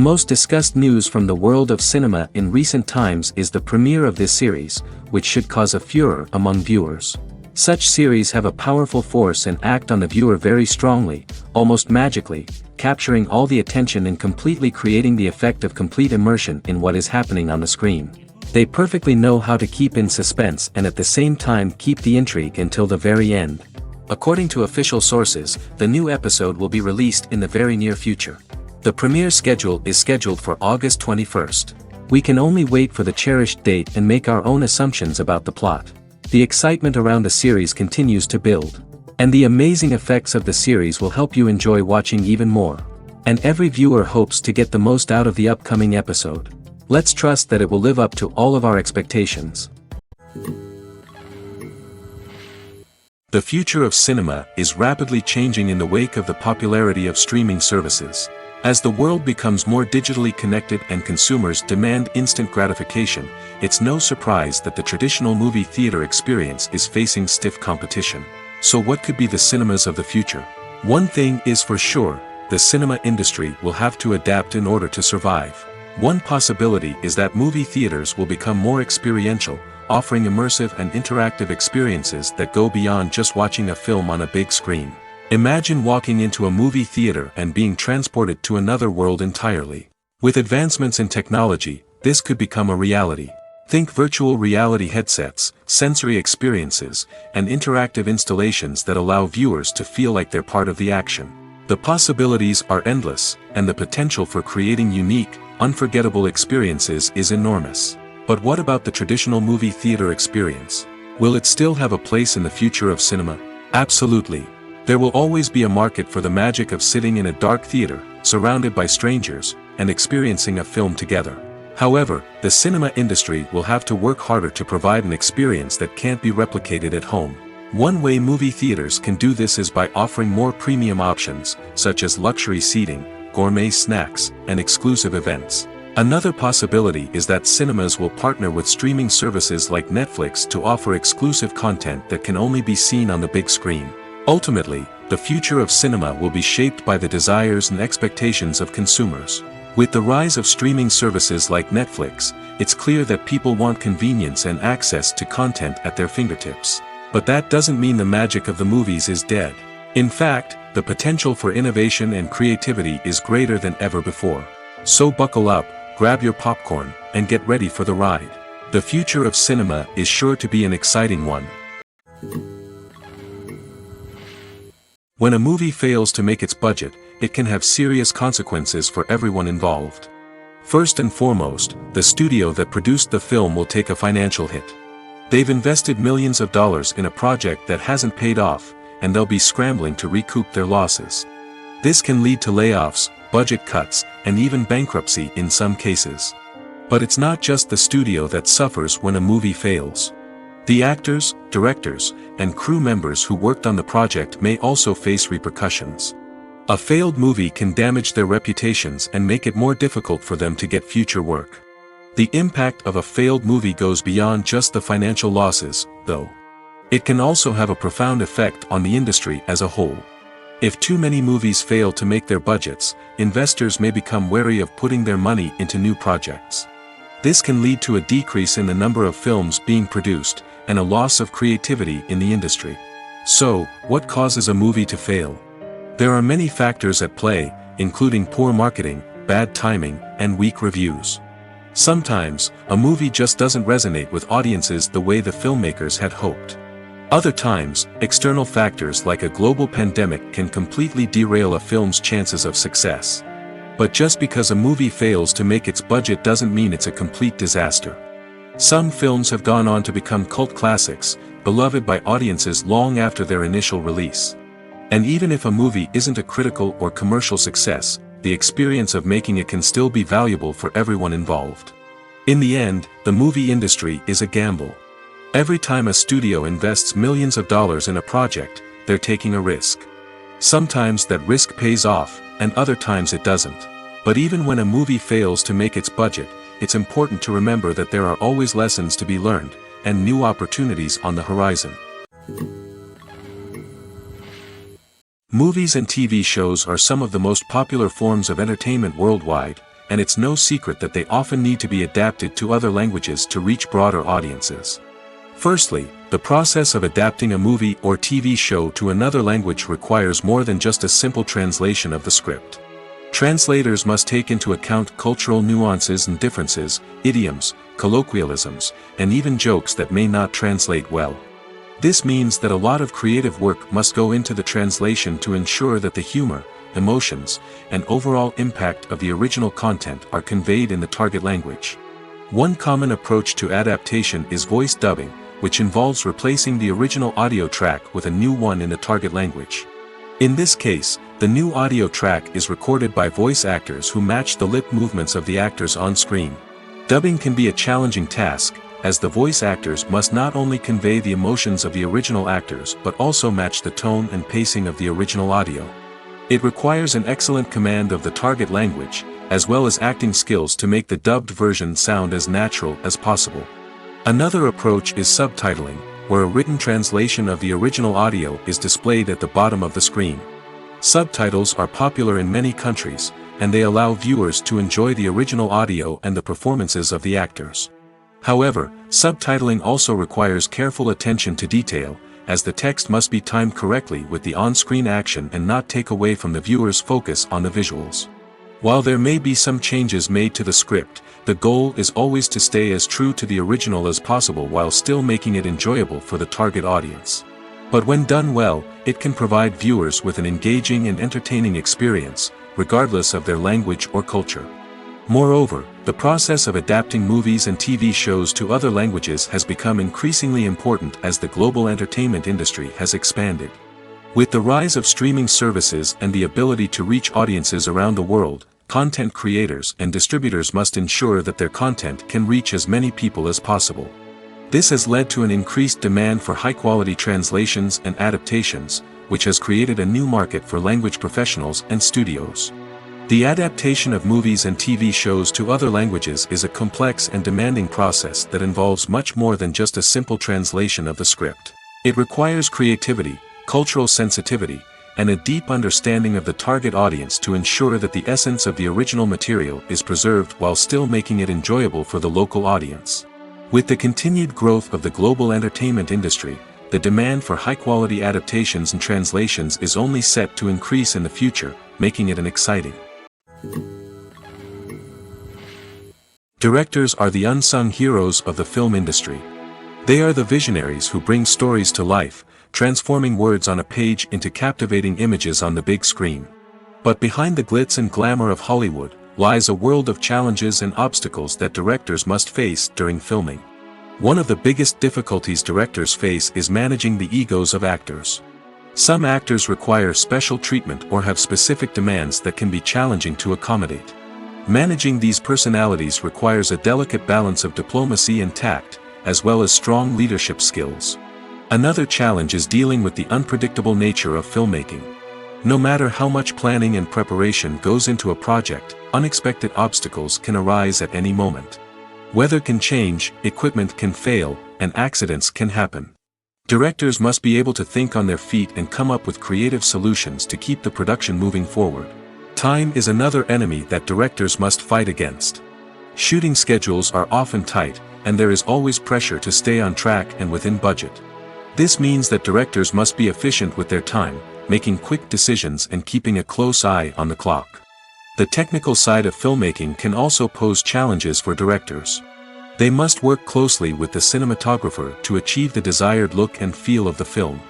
most discussed news from the world of cinema in recent times is the premiere of this series, which should cause a furor among viewers. Such series have a powerful force and act on the viewer very strongly, almost magically, capturing all the attention and completely creating the effect of complete immersion in what is happening on the screen. They perfectly know how to keep in suspense and at the same time keep the intrigue until the very end. According to official sources, the new episode will be released in the very near future. The premiere schedule is scheduled for August 21st. We can only wait for the cherished date and make our own assumptions about the plot. The excitement around the series continues to build. And the amazing effects of the series will help you enjoy watching even more. And every viewer hopes to get the most out of the upcoming episode. Let's trust that it will live up to all of our expectations. The future of cinema is rapidly changing in the wake of the popularity of streaming services. As the world becomes more digitally connected and consumers demand instant gratification, it's no surprise that the traditional movie theater experience is facing stiff competition. So what could be the cinemas of the future? One thing is for sure, the cinema industry will have to adapt in order to survive. One possibility is that movie theaters will become more experiential, offering immersive and interactive experiences that go beyond just watching a film on a big screen. Imagine walking into a movie theater and being transported to another world entirely. With advancements in technology, this could become a reality. Think virtual reality headsets, sensory experiences, and interactive installations that allow viewers to feel like they're part of the action. The possibilities are endless, and the potential for creating unique, unforgettable experiences is enormous. But what about the traditional movie theater experience? Will it still have a place in the future of cinema? Absolutely. There will always be a market for the magic of sitting in a dark theater, surrounded by strangers, and experiencing a film together. However, the cinema industry will have to work harder to provide an experience that can't be replicated at home. One way movie theaters can do this is by offering more premium options, such as luxury seating, gourmet snacks, and exclusive events. Another possibility is that cinemas will partner with streaming services like Netflix to offer exclusive content that can only be seen on the big screen. Ultimately, the future of cinema will be shaped by the desires and expectations of consumers. With the rise of streaming services like Netflix, it's clear that people want convenience and access to content at their fingertips. But that doesn't mean the magic of the movies is dead. In fact, the potential for innovation and creativity is greater than ever before. So buckle up, grab your popcorn, and get ready for the ride. The future of cinema is sure to be an exciting one. When a movie fails to make its budget, it can have serious consequences for everyone involved. First and foremost, the studio that produced the film will take a financial hit. They've invested millions of dollars in a project that hasn't paid off, and they'll be scrambling to recoup their losses. This can lead to layoffs, budget cuts, and even bankruptcy in some cases. But it's not just the studio that suffers when a movie fails. The actors, directors, and crew members who worked on the project may also face repercussions. A failed movie can damage their reputations and make it more difficult for them to get future work. The impact of a failed movie goes beyond just the financial losses, though. It can also have a profound effect on the industry as a whole. If too many movies fail to make their budgets, investors may become wary of putting their money into new projects. This can lead to a decrease in the number of films being produced, and a loss of creativity in the industry. So, what causes a movie to fail? There are many factors at play, including poor marketing, bad timing, and weak reviews. Sometimes, a movie just doesn't resonate with audiences the way the filmmakers had hoped. Other times, external factors like a global pandemic can completely derail a film's chances of success. But just because a movie fails to make its budget doesn't mean it's a complete disaster. Some films have gone on to become cult classics, beloved by audiences long after their initial release. And even if a movie isn't a critical or commercial success, the experience of making it can still be valuable for everyone involved. In the end, the movie industry is a gamble. Every time a studio invests millions of dollars in a project, they're taking a risk. Sometimes that risk pays off, and other times it doesn't. But even when a movie fails to make its budget, it's important to remember that there are always lessons to be learned, and new opportunities on the horizon. Movies and TV shows are some of the most popular forms of entertainment worldwide, and it's no secret that they often need to be adapted to other languages to reach broader audiences. Firstly, the process of adapting a movie or TV show to another language requires more than just a simple translation of the script. Translators must take into account cultural nuances and differences, idioms, colloquialisms, and even jokes that may not translate well. This means that a lot of creative work must go into the translation to ensure that the humor, emotions, and overall impact of the original content are conveyed in the target language. One common approach to adaptation is voice dubbing, which involves replacing the original audio track with a new one in the target language. In this case, the new audio track is recorded by voice actors who match the lip movements of the actors on screen. Dubbing can be a challenging task, as the voice actors must not only convey the emotions of the original actors but also match the tone and pacing of the original audio. It requires an excellent command of the target language, as well as acting skills to make the dubbed version sound as natural as possible. Another approach is subtitling, where a written translation of the original audio is displayed at the bottom of the screen. Subtitles are popular in many countries, and they allow viewers to enjoy the original audio and the performances of the actors. However, subtitling also requires careful attention to detail, as the text must be timed correctly with the on-screen action and not take away from the viewer's focus on the visuals. While there may be some changes made to the script, the goal is always to stay as true to the original as possible while still making it enjoyable for the target audience. But when done well, it can provide viewers with an engaging and entertaining experience, regardless of their language or culture. Moreover, the process of adapting movies and TV shows to other languages has become increasingly important as the global entertainment industry has expanded. With the rise of streaming services and the ability to reach audiences around the world, content creators and distributors must ensure that their content can reach as many people as possible. This has led to an increased demand for high-quality translations and adaptations, which has created a new market for language professionals and studios. The adaptation of movies and TV shows to other languages is a complex and demanding process that involves much more than just a simple translation of the script. It requires creativity, cultural sensitivity, and a deep understanding of the target audience to ensure that the essence of the original material is preserved while still making it enjoyable for the local audience. With the continued growth of the global entertainment industry, the demand for high-quality adaptations and translations is only set to increase in the future, making it an exciting. Directors are the unsung heroes of the film industry. They are the visionaries who bring stories to life, transforming words on a page into captivating images on the big screen. But behind the glitz and glamour of Hollywood lies a world of challenges and obstacles that directors must face during filming. One of the biggest difficulties directors face is managing the egos of actors. Some actors require special treatment or have specific demands that can be challenging to accommodate. Managing these personalities requires a delicate balance of diplomacy and tact, as well as strong leadership skills. Another challenge is dealing with the unpredictable nature of filmmaking. No matter how much planning and preparation goes into a project, unexpected obstacles can arise at any moment. Weather can change, equipment can fail, and accidents can happen. Directors must be able to think on their feet and come up with creative solutions to keep the production moving forward. Time is another enemy that directors must fight against. Shooting schedules are often tight, and there is always pressure to stay on track and within budget. This means that directors must be efficient with their time, making quick decisions and keeping a close eye on the clock. The technical side of filmmaking can also pose challenges for directors. They must work closely with the cinematographer to achieve the desired look and feel of the film.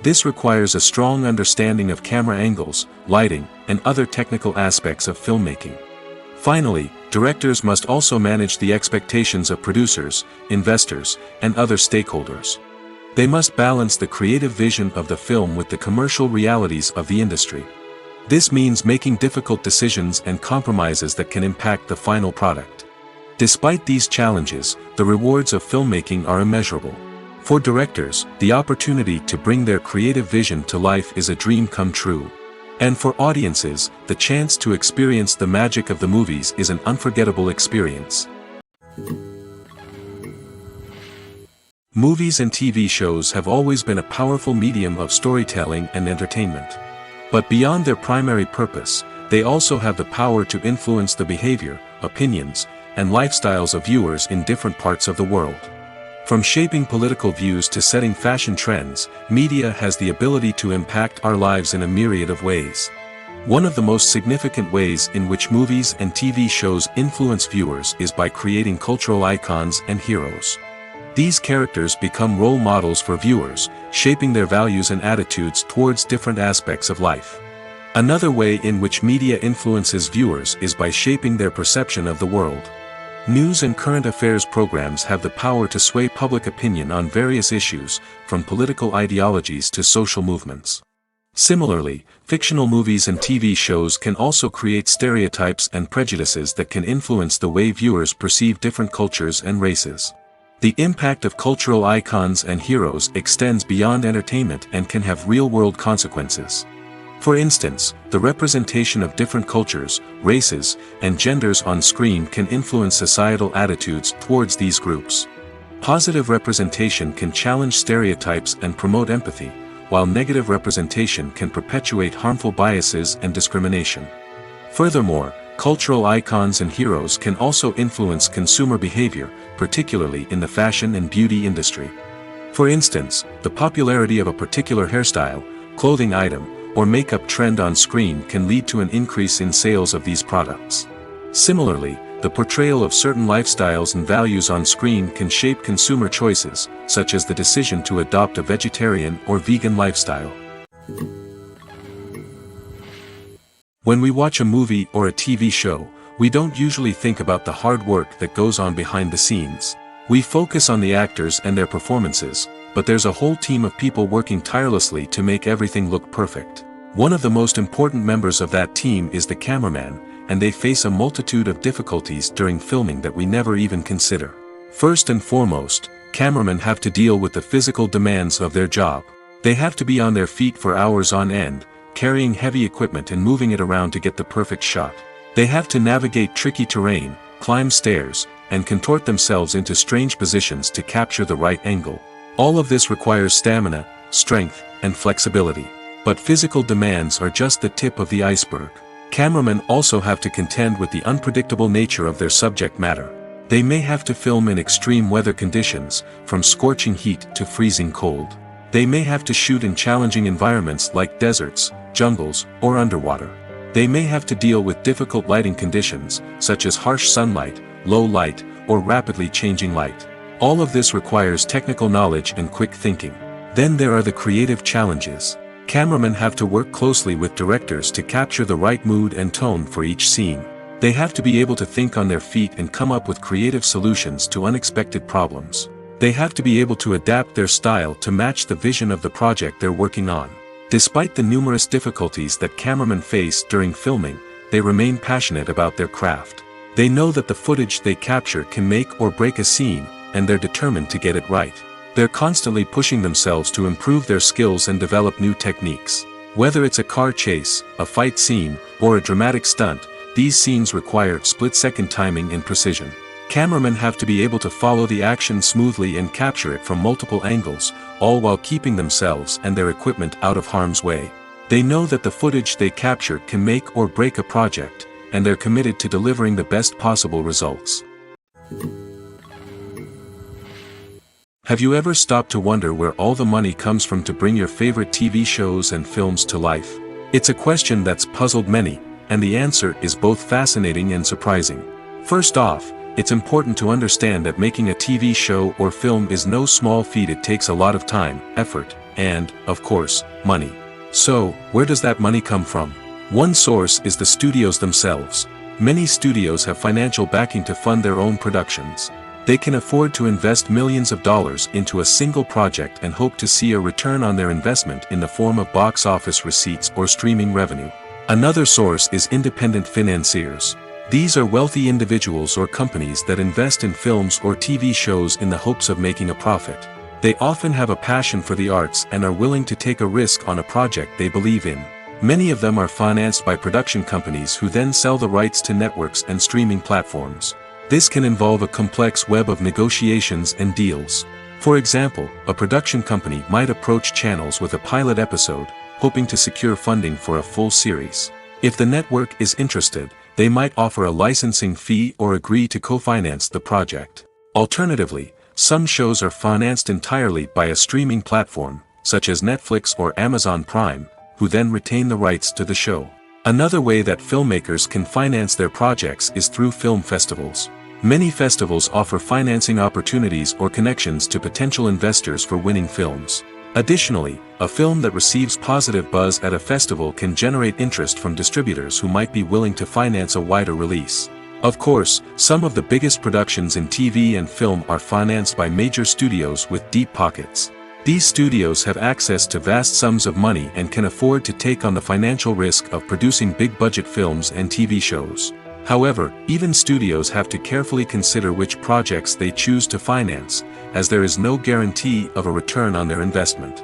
This requires a strong understanding of camera angles, lighting, and other technical aspects of filmmaking. Finally, directors must also manage the expectations of producers, investors, and other stakeholders. They must balance the creative vision of the film with the commercial realities of the industry. This means making difficult decisions and compromises that can impact the final product. Despite these challenges, the rewards of filmmaking are immeasurable. For directors, the opportunity to bring their creative vision to life is a dream come true. And for audiences, the chance to experience the magic of the movies is an unforgettable experience. Movies and TV shows have always been a powerful medium of storytelling and entertainment. But beyond their primary purpose, they also have the power to influence the behavior, opinions, and lifestyles of viewers in different parts of the world. From shaping political views to setting fashion trends, media has the ability to impact our lives in a myriad of ways. One of the most significant ways in which movies and TV shows influence viewers is by creating cultural icons and heroes. These characters become role models for viewers, shaping their values and attitudes towards different aspects of life. Another way in which media influences viewers is by shaping their perception of the world. News and current affairs programs have the power to sway public opinion on various issues, from political ideologies to social movements. Similarly, fictional movies and TV shows can also create stereotypes and prejudices that can influence the way viewers perceive different cultures and races. The impact of cultural icons and heroes extends beyond entertainment and can have real-world consequences. For instance, the representation of different cultures, races, and genders on screen can influence societal attitudes towards these groups. Positive representation can challenge stereotypes and promote empathy, while negative representation can perpetuate harmful biases and discrimination. Furthermore, cultural icons and heroes can also influence consumer behavior, particularly in the fashion and beauty industry. For instance, the popularity of a particular hairstyle, clothing item, or makeup trend on screen can lead to an increase in sales of these products. Similarly, the portrayal of certain lifestyles and values on screen can shape consumer choices, such as the decision to adopt a vegetarian or vegan lifestyle. When we watch a movie or a TV show, we don't usually think about the hard work that goes on behind the scenes. We focus on the actors and their performances, but there's a whole team of people working tirelessly to make everything look perfect. One of the most important members of that team is the cameraman, and they face a multitude of difficulties during filming that we never even consider. First and foremost, cameramen have to deal with the physical demands of their job. They have to be on their feet for hours on end, carrying heavy equipment and moving it around to get the perfect shot. They have to navigate tricky terrain, climb stairs, and contort themselves into strange positions to capture the right angle. All of this requires stamina, strength, and flexibility. But physical demands are just the tip of the iceberg. Cameramen also have to contend with the unpredictable nature of their subject matter. They may have to film in extreme weather conditions, from scorching heat to freezing cold. They may have to shoot in challenging environments like deserts, jungles, or underwater. They may have to deal with difficult lighting conditions, such as harsh sunlight, low light, or rapidly changing light. All of this requires technical knowledge and quick thinking. Then there are the creative challenges. Cameramen have to work closely with directors to capture the right mood and tone for each scene. They have to be able to think on their feet and come up with creative solutions to unexpected problems. They have to be able to adapt their style to match the vision of the project they're working on. Despite the numerous difficulties that cameramen face during filming, they remain passionate about their craft. They know that the footage they capture can make or break a scene, and they're determined to get it right. They're constantly pushing themselves to improve their skills and develop new techniques. Whether it's a car chase, a fight scene, or a dramatic stunt, these scenes require split-second timing and precision. Cameramen have to be able to follow the action smoothly and capture it from multiple angles, all while keeping themselves and their equipment out of harm's way. They know that the footage they capture can make or break a project, and they're committed to delivering the best possible results. Have you ever stopped to wonder where all the money comes from to bring your favorite TV shows and films to life? It's a question that's puzzled many, and the answer is both fascinating and surprising. First off, it's important to understand that making a TV show or film is no small feat. It takes a lot of time, effort, and, of course, money. So, where does that money come from? One source is the studios themselves. Many studios have financial backing to fund their own productions. They can afford to invest millions of dollars into a single project and hope to see a return on their investment in the form of box office receipts or streaming revenue. Another source is independent financiers. These are wealthy individuals or companies that invest in films or TV shows in the hopes of making a profit. They often have a passion for the arts and are willing to take a risk on a project they believe in. Many of them are financed by production companies who then sell the rights to networks and streaming platforms. This can involve a complex web of negotiations and deals. For example, a production company might approach channels with a pilot episode, hoping to secure funding for a full series. If the network is interested, they might offer a licensing fee or agree to co-finance the project. Alternatively, some shows are financed entirely by a streaming platform, such as Netflix or Amazon Prime, who then retain the rights to the show. Another way that filmmakers can finance their projects is through film festivals. Many festivals offer financing opportunities or connections to potential investors for winning films. Additionally, a film that receives positive buzz at a festival can generate interest from distributors who might be willing to finance a wider release. Of course, some of the biggest productions in TV and film are financed by major studios with deep pockets. These studios have access to vast sums of money and can afford to take on the financial risk of producing big-budget films and TV shows. However, even studios have to carefully consider which projects they choose to finance, as there is no guarantee of a return on their investment.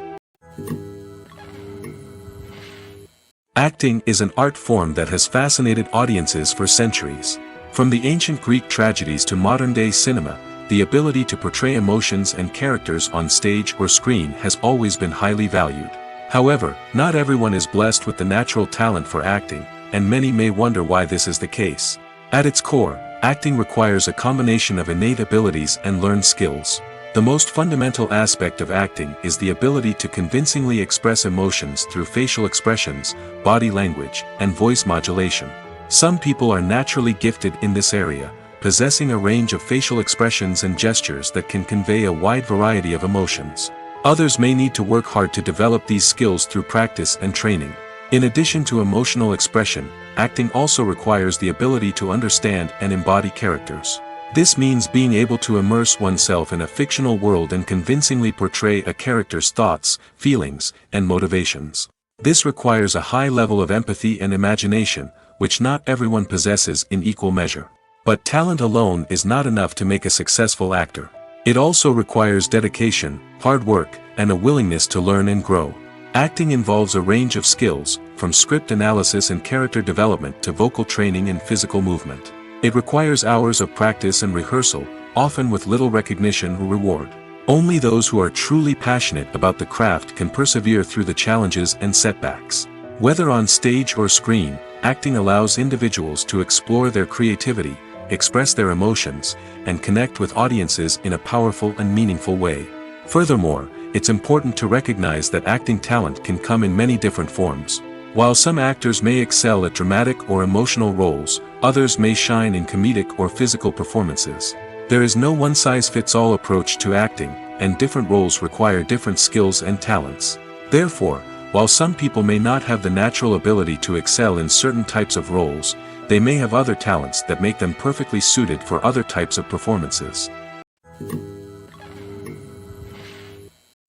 Acting is an art form that has fascinated audiences for centuries. From the ancient Greek tragedies to modern-day cinema, the ability to portray emotions and characters on stage or screen has always been highly valued. However, not everyone is blessed with the natural talent for acting, and many may wonder why this is the case. At its core, acting requires a combination of innate abilities and learned skills. The most fundamental aspect of acting is the ability to convincingly express emotions through facial expressions, body language, and voice modulation. Some people are naturally gifted in this area, possessing a range of facial expressions and gestures that can convey a wide variety of emotions. Others may need to work hard to develop these skills through practice and training. In addition to emotional expression, acting also requires the ability to understand and embody characters. This means being able to immerse oneself in a fictional world and convincingly portray a character's thoughts, feelings, and motivations. This requires a high level of empathy and imagination, which not everyone possesses in equal measure. But talent alone is not enough to make a successful actor. It also requires dedication, hard work, and a willingness to learn and grow. Acting involves a range of skills, from script analysis and character development to vocal training and physical movement. It requires hours of practice and rehearsal, often with little recognition or reward. Only those who are truly passionate about the craft can persevere through the challenges and setbacks. Whether on stage or screen, acting allows individuals to explore their creativity, express their emotions, and connect with audiences in a powerful and meaningful way. Furthermore, it's important to recognize that acting talent can come in many different forms. While some actors may excel at dramatic or emotional roles, others may shine in comedic or physical performances. There is no one-size-fits-all approach to acting, and different roles require different skills and talents. Therefore, while some people may not have the natural ability to excel in certain types of roles, they may have other talents that make them perfectly suited for other types of performances.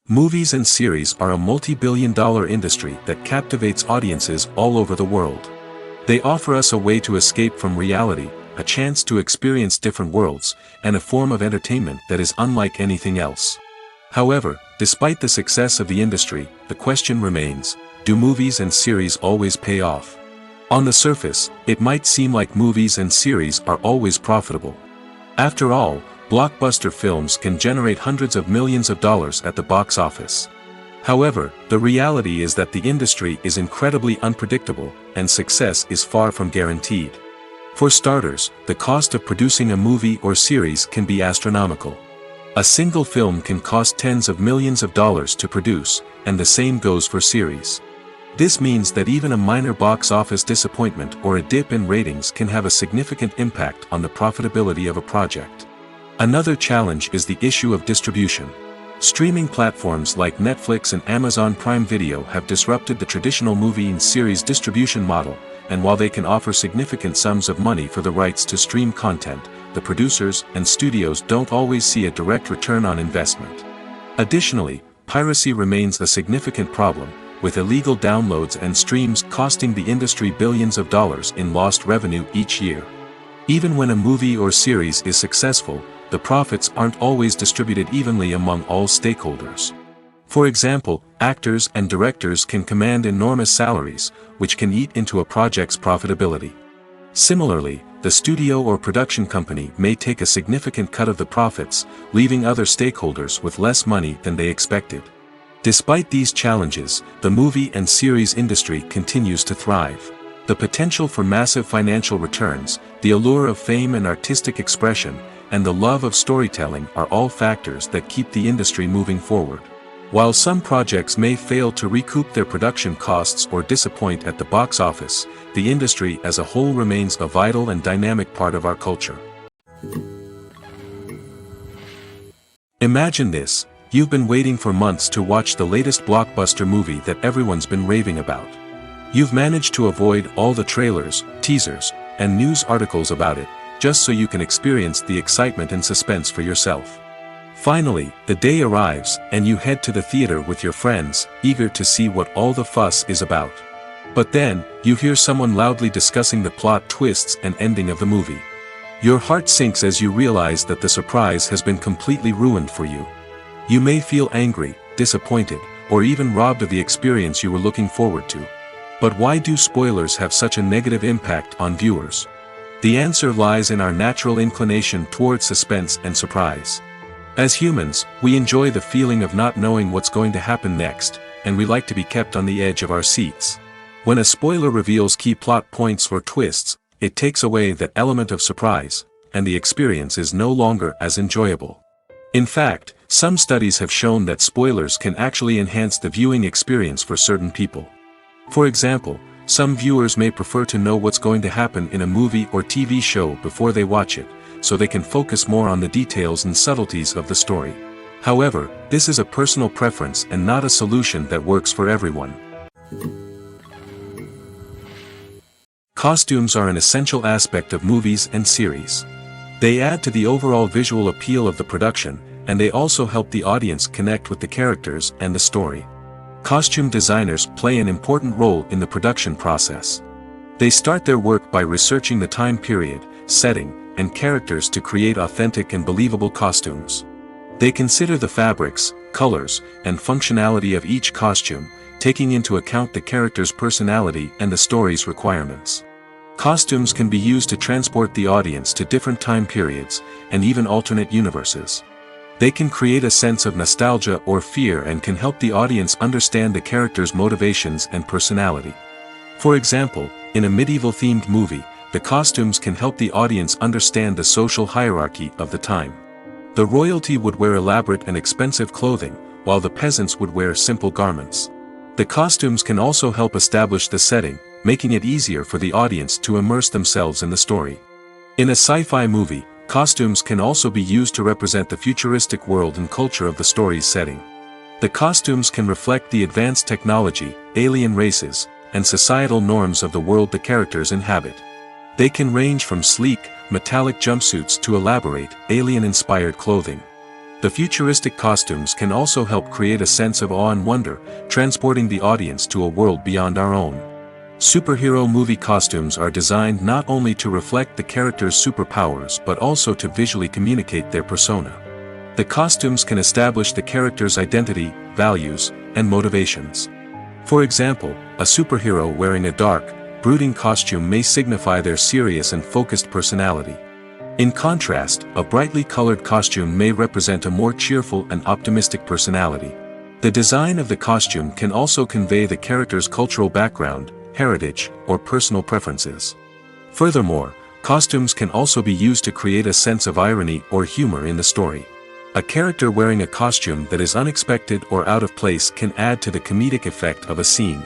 Movies and series are a multi-billion-dollar industry that captivates audiences all over the world. They offer us a way to escape from reality, a chance to experience different worlds, and a form of entertainment that is unlike anything else. However, despite the success of the industry, the question remains, do movies and series always pay off? On the surface, it might seem like movies and series are always profitable. After all, blockbuster films can generate hundreds of millions of dollars at the box office. However, the reality is that the industry is incredibly unpredictable, and success is far from guaranteed. For starters, the cost of producing a movie or series can be astronomical. A single film can cost tens of millions of dollars to produce, and the same goes for series. This means that even a minor box office disappointment or a dip in ratings can have a significant impact on the profitability of a project. Another challenge is the issue of distribution. Streaming platforms like Netflix and Amazon Prime Video have disrupted the traditional movie and series distribution model, and while they can offer significant sums of money for the rights to stream content, the producers and studios don't always see a direct return on investment. Additionally, piracy remains a significant problem, with illegal downloads and streams costing the industry billions of dollars in lost revenue each year. Even when a movie or series is successful, the profits aren't always distributed evenly among all stakeholders. For example, actors and directors can command enormous salaries, which can eat into a project's profitability. Similarly, the studio or production company may take a significant cut of the profits, leaving other stakeholders with less money than they expected. Despite these challenges, the movie and series industry continues to thrive. The potential for massive financial returns, the allure of fame and artistic expression, and the love of storytelling are all factors that keep the industry moving forward. While some projects may fail to recoup their production costs or disappoint at the box office, the industry as a whole remains a vital and dynamic part of our culture. Imagine this: you've been waiting for months to watch the latest blockbuster movie that everyone's been raving about. You've managed to avoid all the trailers, teasers, and news articles about it, just so you can experience the excitement and suspense for yourself. Finally, the day arrives, and you head to the theater with your friends, eager to see what all the fuss is about. But then, you hear someone loudly discussing the plot twists and ending of the movie. Your heart sinks as you realize that the surprise has been completely ruined for you. You may feel angry, disappointed, or even robbed of the experience you were looking forward to. But why do spoilers have such a negative impact on viewers? The answer lies in our natural inclination toward suspense and surprise. As humans, we enjoy the feeling of not knowing what's going to happen next, and we like to be kept on the edge of our seats. When a spoiler reveals key plot points or twists, it takes away that element of surprise, and the experience is no longer as enjoyable. In fact, some studies have shown that spoilers can actually enhance the viewing experience for certain people. For example, some viewers may prefer to know what's going to happen in a movie or TV show before they watch it, so they can focus more on the details and subtleties of the story. However, this is a personal preference and not a solution that works for everyone. Costumes are an essential aspect of movies and series. They add to the overall visual appeal of the production, and they also help the audience connect with the characters and the story. Costume designers play an important role in the production process. They start their work by researching the time period, setting, and characters to create authentic and believable costumes. They consider the fabrics, colors, and functionality of each costume, taking into account the character's personality and the story's requirements. Costumes can be used to transport the audience to different time periods, and even alternate universes. They can create a sense of nostalgia or fear and can help the audience understand the character's motivations and personality. For example, in a medieval-themed movie, the costumes can help the audience understand the social hierarchy of the time. The royalty would wear elaborate and expensive clothing, while the peasants would wear simple garments. The costumes can also help establish the setting, making it easier for the audience to immerse themselves in the story. In a sci-fi movie, costumes can also be used to represent the futuristic world and culture of the story's setting. The costumes can reflect the advanced technology, alien races, and societal norms of the world the characters inhabit. They can range from sleek, metallic jumpsuits to elaborate, alien-inspired clothing. The futuristic costumes can also help create a sense of awe and wonder, transporting the audience to a world beyond our own. Superhero movie costumes are designed not only to reflect the character's superpowers but also to visually communicate their persona. The costumes can establish the character's identity, values, and motivations. For example, a superhero wearing a dark, brooding costume may signify their serious and focused personality. In contrast, a brightly colored costume may represent a more cheerful and optimistic personality. The design of the costume can also convey the character's cultural background, heritage, or personal preferences. Furthermore, costumes can also be used to create a sense of irony or humor in the story. A character wearing a costume that is unexpected or out of place can add to the comedic effect of a scene.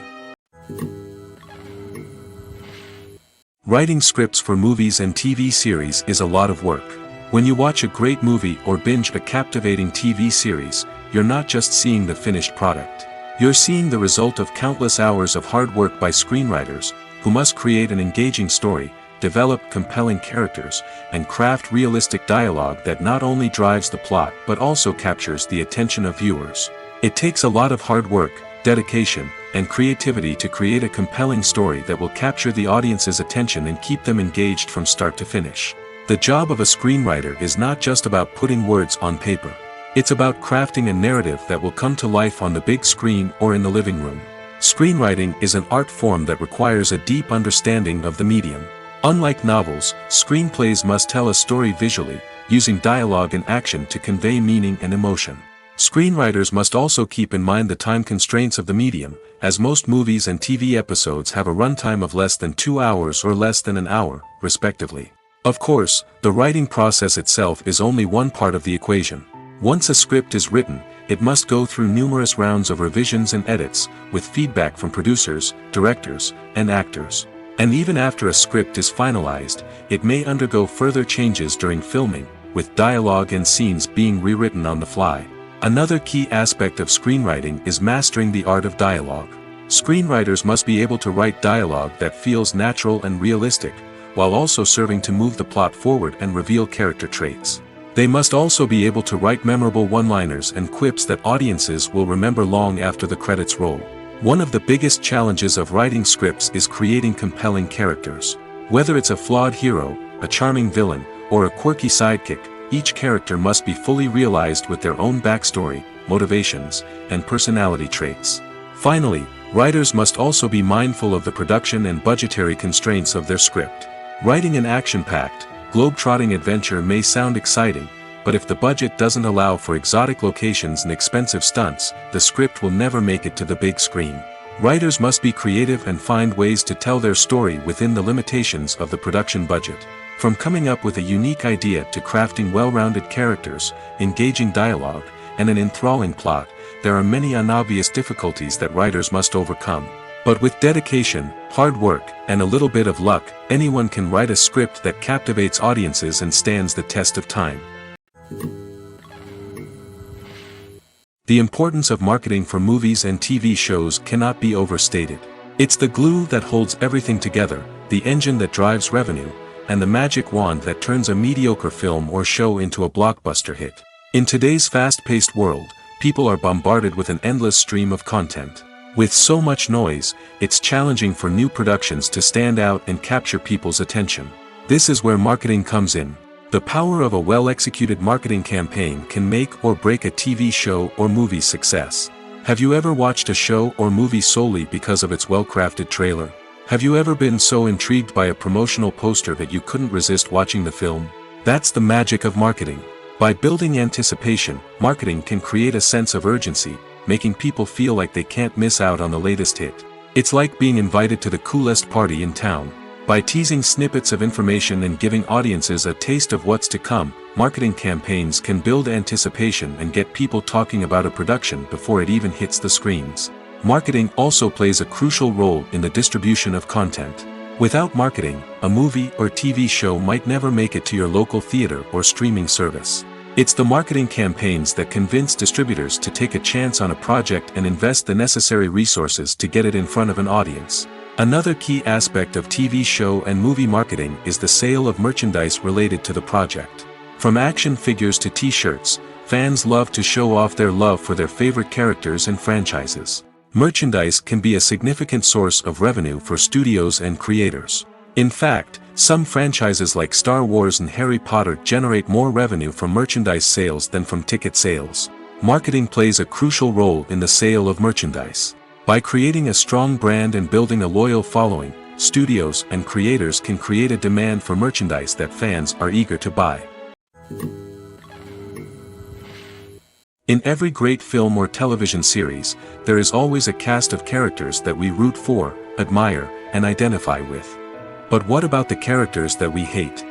Writing scripts for movies and TV series is a lot of work. When you watch a great movie or binge a captivating TV series, you're not just seeing the finished product. You're seeing the result of countless hours of hard work by screenwriters, who must create an engaging story, develop compelling characters, and craft realistic dialogue that not only drives the plot but also captures the attention of viewers. It takes a lot of hard work, dedication, and creativity to create a compelling story that will capture the audience's attention and keep them engaged from start to finish. The job of a screenwriter is not just about putting words on paper. It's about crafting a narrative that will come to life on the big screen or in the living room. Screenwriting is an art form that requires a deep understanding of the medium. Unlike novels, screenplays must tell a story visually, using dialogue and action to convey meaning and emotion. Screenwriters must also keep in mind the time constraints of the medium, as most movies and TV episodes have a runtime of less than 2 hours or less than an hour, respectively. Of course, the writing process itself is only one part of the equation. Once a script is written, it must go through numerous rounds of revisions and edits, with feedback from producers, directors, and actors. And even after a script is finalized, it may undergo further changes during filming, with dialogue and scenes being rewritten on the fly. Another key aspect of screenwriting is mastering the art of dialogue. Screenwriters must be able to write dialogue that feels natural and realistic, while also serving to move the plot forward and reveal character traits. They must also be able to write memorable one-liners and quips that audiences will remember long after the credits roll. One of the biggest challenges of writing scripts is creating compelling characters. Whether it's a flawed hero, a charming villain, or a quirky sidekick, each character must be fully realized with their own backstory, motivations, and personality traits. Finally, writers must also be mindful of the production and budgetary constraints of their script. Writing an action-packed, globe-trotting adventure may sound exciting, but if the budget doesn't allow for exotic locations and expensive stunts, the script will never make it to the big screen. Writers must be creative and find ways to tell their story within the limitations of the production budget. From coming up with a unique idea to crafting well-rounded characters, engaging dialogue, and an enthralling plot, there are many unobvious difficulties that writers must overcome. But with dedication, hard work, and a little bit of luck, anyone can write a script that captivates audiences and stands the test of time. The importance of marketing for movies and TV shows cannot be overstated. It's the glue that holds everything together, the engine that drives revenue, and the magic wand that turns a mediocre film or show into a blockbuster hit. In today's fast-paced world, people are bombarded with an endless stream of content. With so much noise, it's challenging for new productions to stand out and capture people's attention. This is where marketing comes in. The power of a well-executed marketing campaign can make or break a TV show or movie's success. Have you ever watched a show or movie solely because of its well-crafted trailer? Have you ever been so intrigued by a promotional poster that you couldn't resist watching the film? That's the magic of marketing. By building anticipation, marketing can create a sense of urgency, making people feel like they can't miss out on the latest hit. It's like being invited to the coolest party in town. By teasing snippets of information and giving audiences a taste of what's to come, marketing campaigns can build anticipation and get people talking about a production before it even hits the screens. Marketing also plays a crucial role in the distribution of content. Without marketing, a movie or TV show might never make it to your local theater or streaming service. It's the marketing campaigns that convince distributors to take a chance on a project and invest the necessary resources to get it in front of an audience. Another key aspect of TV show and movie marketing is the sale of merchandise related to the project. From action figures to t-shirts, fans love to show off their love for their favorite characters and franchises. Merchandise can be a significant source of revenue for studios and creators. In fact, some franchises like Star Wars and Harry Potter generate more revenue from merchandise sales than from ticket sales. Marketing plays a crucial role in the sale of merchandise. By creating a strong brand and building a loyal following, studios and creators can create a demand for merchandise that fans are eager to buy. In every great film or television series, there is always a cast of characters that we root for, admire, and identify with. But what about the characters that we hate?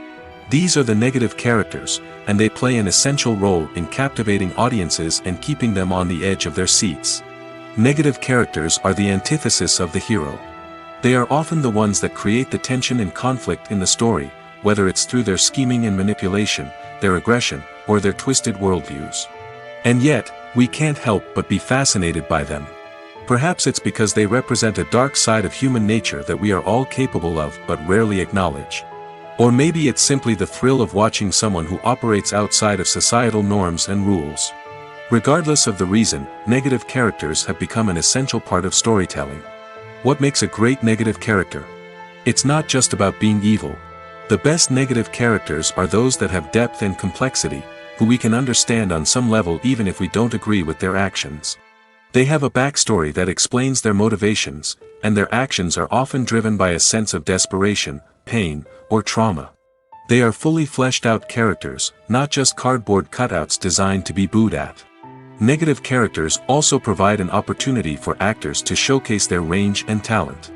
These are the negative characters, and they play an essential role in captivating audiences and keeping them on the edge of their seats. Negative characters are the antithesis of the hero. They are often the ones that create the tension and conflict in the story, whether it's through their scheming and manipulation, their aggression, or their twisted worldviews. And yet, we can't help but be fascinated by them. Perhaps it's because they represent a dark side of human nature that we are all capable of but rarely acknowledge. Or maybe it's simply the thrill of watching someone who operates outside of societal norms and rules. Regardless of the reason, negative characters have become an essential part of storytelling. What makes a great negative character? It's not just about being evil. The best negative characters are those that have depth and complexity, who we can understand on some level even if we don't agree with their actions. They have a backstory that explains their motivations, and their actions are often driven by a sense of desperation, pain, or trauma. They are fully fleshed out characters, not just cardboard cutouts designed to be booed at. Negative characters also provide an opportunity for actors to showcase their range and talent.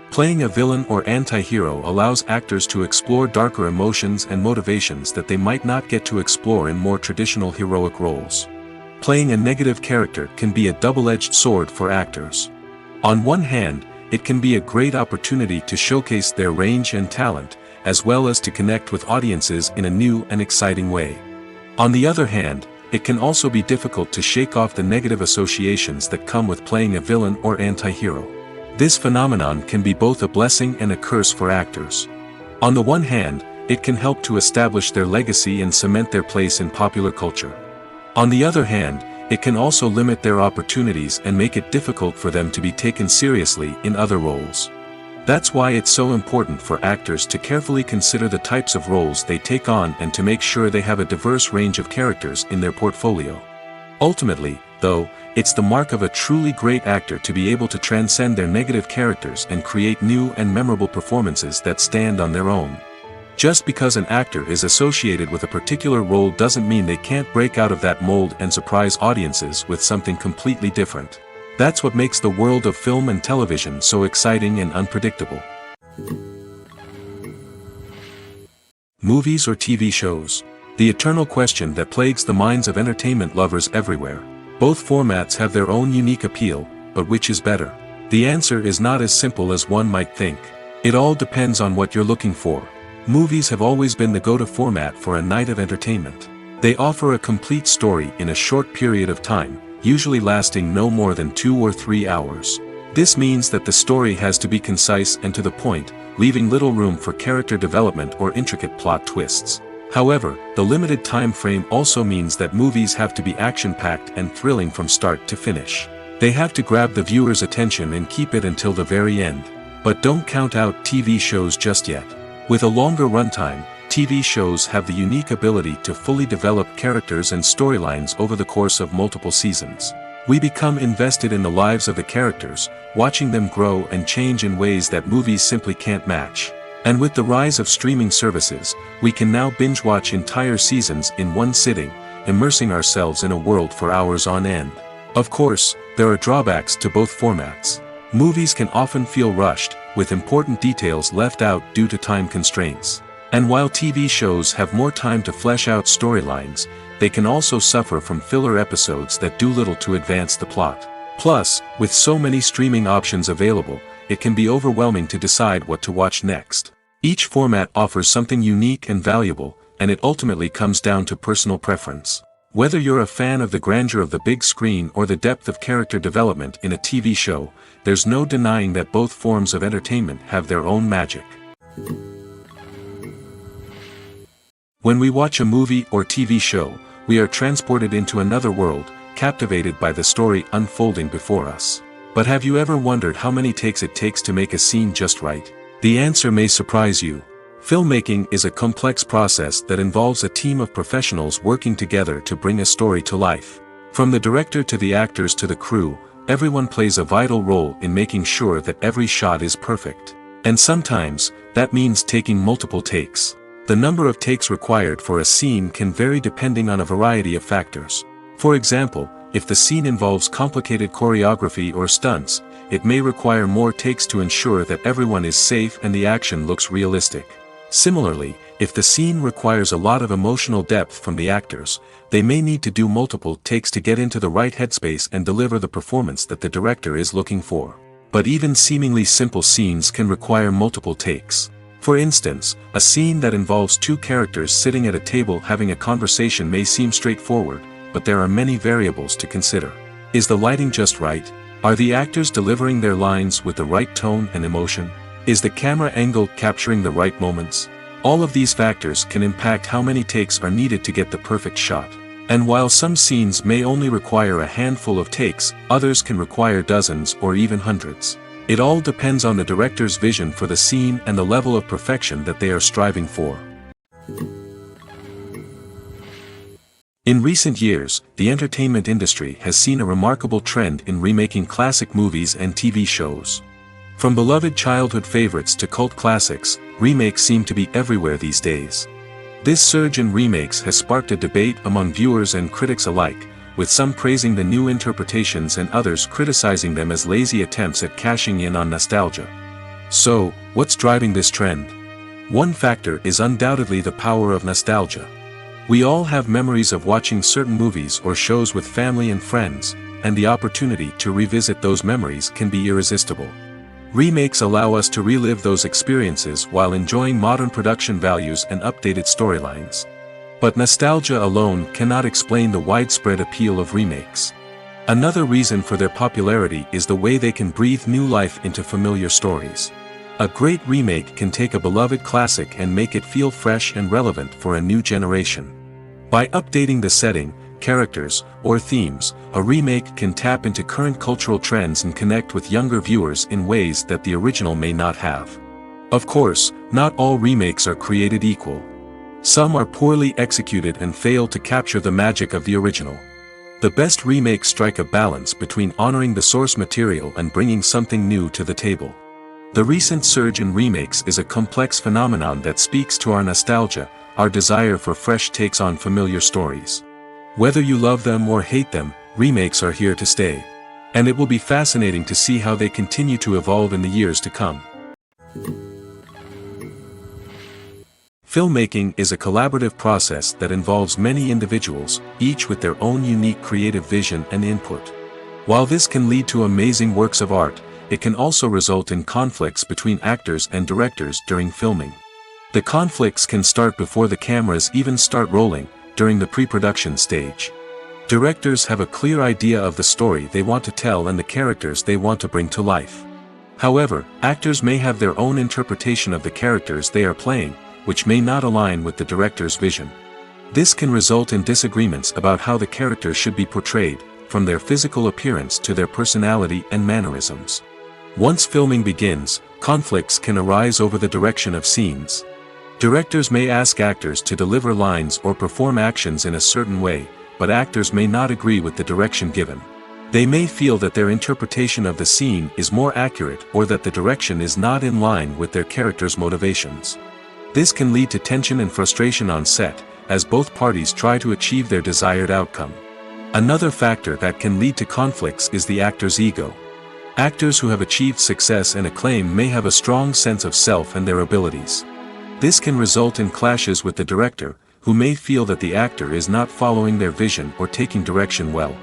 Playing a villain or anti-hero allows actors to explore darker emotions and motivations that they might not get to explore in more traditional heroic roles. Playing a negative character can be a double-edged sword for actors. On one hand, it can be a great opportunity to showcase their range and talent, as well as to connect with audiences in a new and exciting way. On the other hand, it can also be difficult to shake off the negative associations that come with playing a villain or anti-hero. This phenomenon can be both a blessing and a curse for actors. On the one hand, it can help to establish their legacy and cement their place in popular culture. On the other hand, it can also limit their opportunities and make it difficult for them to be taken seriously in other roles. That's why it's so important for actors to carefully consider the types of roles they take on and to make sure they have a diverse range of characters in their portfolio. Ultimately, though, it's the mark of a truly great actor to be able to transcend their negative characters and create new and memorable performances that stand on their own. Just because an actor is associated with a particular role doesn't mean they can't break out of that mold and surprise audiences with something completely different. That's what makes the world of film and television so exciting and unpredictable. Movies or TV shows? The eternal question that plagues the minds of entertainment lovers everywhere. Both formats have their own unique appeal, but which is better? The answer is not as simple as one might think. It all depends on what you're looking for. Movies have always been the go-to format for a night of entertainment. They offer a complete story in a short period of time, usually lasting no more than 2 or 3 hours. This means that the story has to be concise and to the point, leaving little room for character development or intricate plot twists. However, the limited time frame also means that movies have to be action-packed and thrilling from start to finish. They have to grab the viewer's attention and keep it until the very end. But don't count out TV shows just yet. With a longer runtime, TV shows have the unique ability to fully develop characters and storylines over the course of multiple seasons. We become invested in the lives of the characters, watching them grow and change in ways that movies simply can't match. And with the rise of streaming services, we can now binge-watch entire seasons in one sitting, immersing ourselves in a world for hours on end. Of course, there are drawbacks to both formats. Movies can often feel rushed, with important details left out due to time constraints. And while TV shows have more time to flesh out storylines, they can also suffer from filler episodes that do little to advance the plot. Plus, with so many streaming options available, it can be overwhelming to decide what to watch next. Each format offers something unique and valuable, and it ultimately comes down to personal preference. Whether you're a fan of the grandeur of the big screen or the depth of character development in a TV show, there's no denying that both forms of entertainment have their own magic. When we watch a movie or TV show, we are transported into another world, captivated by the story unfolding before us. But have you ever wondered how many takes it takes to make a scene just right? The answer may surprise you. Filmmaking is a complex process that involves a team of professionals working together to bring a story to life. From the director to the actors to the crew, everyone plays a vital role in making sure that every shot is perfect. And sometimes, that means taking multiple takes. The number of takes required for a scene can vary depending on a variety of factors. For example, if the scene involves complicated choreography or stunts, it may require more takes to ensure that everyone is safe and the action looks realistic. Similarly, if the scene requires a lot of emotional depth from the actors, they may need to do multiple takes to get into the right headspace and deliver the performance that the director is looking for. But even seemingly simple scenes can require multiple takes. For instance, a scene that involves two characters sitting at a table having a conversation may seem straightforward, but there are many variables to consider. Is the lighting just right? Are the actors delivering their lines with the right tone and emotion? Is the camera angle capturing the right moments? All of these factors can impact how many takes are needed to get the perfect shot. And while some scenes may only require a handful of takes, others can require dozens or even hundreds. It all depends on the director's vision for the scene and the level of perfection that they are striving for. In recent years, the entertainment industry has seen a remarkable trend in remaking classic movies and TV shows. From beloved childhood favorites to cult classics, remakes seem to be everywhere these days. This surge in remakes has sparked a debate among viewers and critics alike, with some praising the new interpretations and others criticizing them as lazy attempts at cashing in on nostalgia. So, what's driving this trend? One factor is undoubtedly the power of nostalgia. We all have memories of watching certain movies or shows with family and friends, and the opportunity to revisit those memories can be irresistible. Remakes allow us to relive those experiences while enjoying modern production values and updated storylines. But nostalgia alone cannot explain the widespread appeal of remakes. Another reason for their popularity is the way they can breathe new life into familiar stories. A great remake can take a beloved classic and make it feel fresh and relevant for a new generation. By updating the setting, characters, or themes, a remake can tap into current cultural trends and connect with younger viewers in ways that the original may not have. Of course, not all remakes are created equal. Some are poorly executed and fail to capture the magic of the original. The best remakes strike a balance between honoring the source material and bringing something new to the table. The recent surge in remakes is a complex phenomenon that speaks to our nostalgia, our desire for fresh takes on familiar stories. Whether you love them or hate them, remakes are here to stay. And it will be fascinating to see how they continue to evolve in the years to come. Filmmaking is a collaborative process that involves many individuals, each with their own unique creative vision and input. While this can lead to amazing works of art, it can also result in conflicts between actors and directors during filming. The conflicts can start before the cameras even start rolling, during the pre-production stage. Directors have a clear idea of the story they want to tell and the characters they want to bring to life. However, actors may have their own interpretation of the characters they are playing, which may not align with the director's vision. This can result in disagreements about how the characters should be portrayed, from their physical appearance to their personality and mannerisms. Once filming begins, conflicts can arise over the direction of scenes. Directors may ask actors to deliver lines or perform actions in a certain way, but actors may not agree with the direction given. They may feel that their interpretation of the scene is more accurate or that the direction is not in line with their character's motivations. This can lead to tension and frustration on set, as both parties try to achieve their desired outcome. Another factor that can lead to conflicts is the actor's ego. Actors who have achieved success and acclaim may have a strong sense of self and their abilities. This can result in clashes with the director, who may feel that the actor is not following their vision or taking direction well.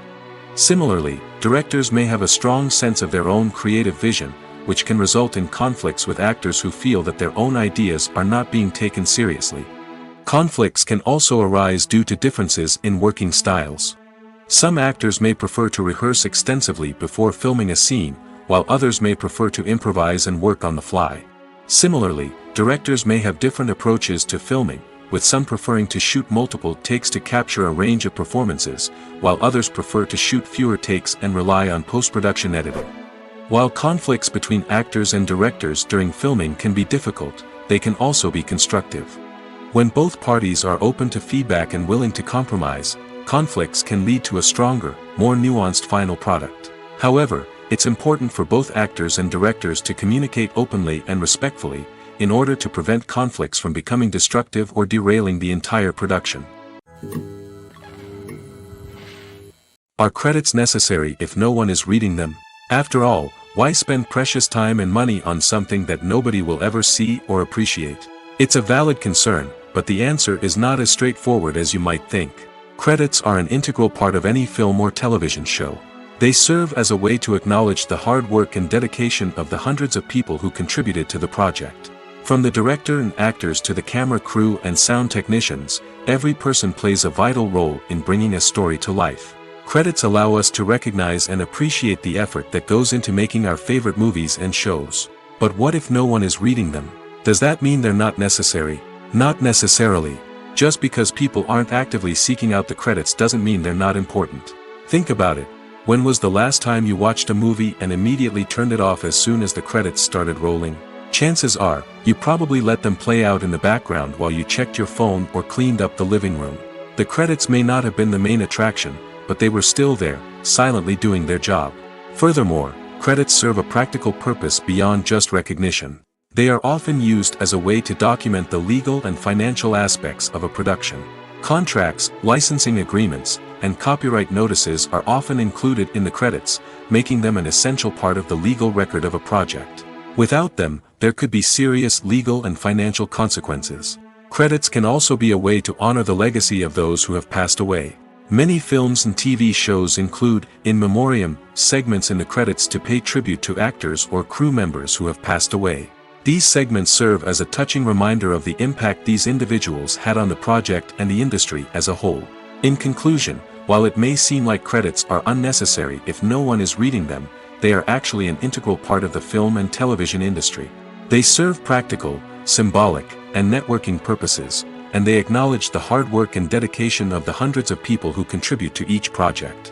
Similarly, directors may have a strong sense of their own creative vision, which can result in conflicts with actors who feel that their own ideas are not being taken seriously. Conflicts can also arise due to differences in working styles. Some actors may prefer to rehearse extensively before filming a scene, while others may prefer to improvise and work on the fly. Similarly, directors may have different approaches to filming, with some preferring to shoot multiple takes to capture a range of performances, while others prefer to shoot fewer takes and rely on post-production editing. While conflicts between actors and directors during filming can be difficult, they can also be constructive. When both parties are open to feedback and willing to compromise, conflicts can lead to a stronger, more nuanced final product. However, it's important for both actors and directors to communicate openly and respectfully, in order to prevent conflicts from becoming destructive or derailing the entire production. Are credits necessary if no one is reading them? After all, why spend precious time and money on something that nobody will ever see or appreciate? It's a valid concern, but the answer is not as straightforward as you might think. Credits are an integral part of any film or television show. They serve as a way to acknowledge the hard work and dedication of the hundreds of people who contributed to the project. From the director and actors to the camera crew and sound technicians, every person plays a vital role in bringing a story to life. Credits allow us to recognize and appreciate the effort that goes into making our favorite movies and shows. But what if no one is reading them? Does that mean they're not necessary? Not necessarily. Just because people aren't actively seeking out the credits doesn't mean they're not important. Think about it. When was the last time you watched a movie and immediately turned it off as soon as the credits started rolling? Chances are, you probably let them play out in the background while you checked your phone or cleaned up the living room. The credits may not have been the main attraction, but they were still there, silently doing their job. Furthermore, credits serve a practical purpose beyond just recognition. They are often used as a way to document the legal and financial aspects of a production. Contracts, licensing agreements, and copyright notices are often included in the credits, making them an essential part of the legal record of a project. Without them, there could be serious legal and financial consequences. Credits can also be a way to honor the legacy of those who have passed away. Many films and TV shows include, in memoriam, segments in the credits to pay tribute to actors or crew members who have passed away. These segments serve as a touching reminder of the impact these individuals had on the project and the industry as a whole. In conclusion, while it may seem like credits are unnecessary if no one is reading them, they are actually an integral part of the film and television industry. They serve practical, symbolic, and networking purposes, and they acknowledge the hard work and dedication of the hundreds of people who contribute to each project.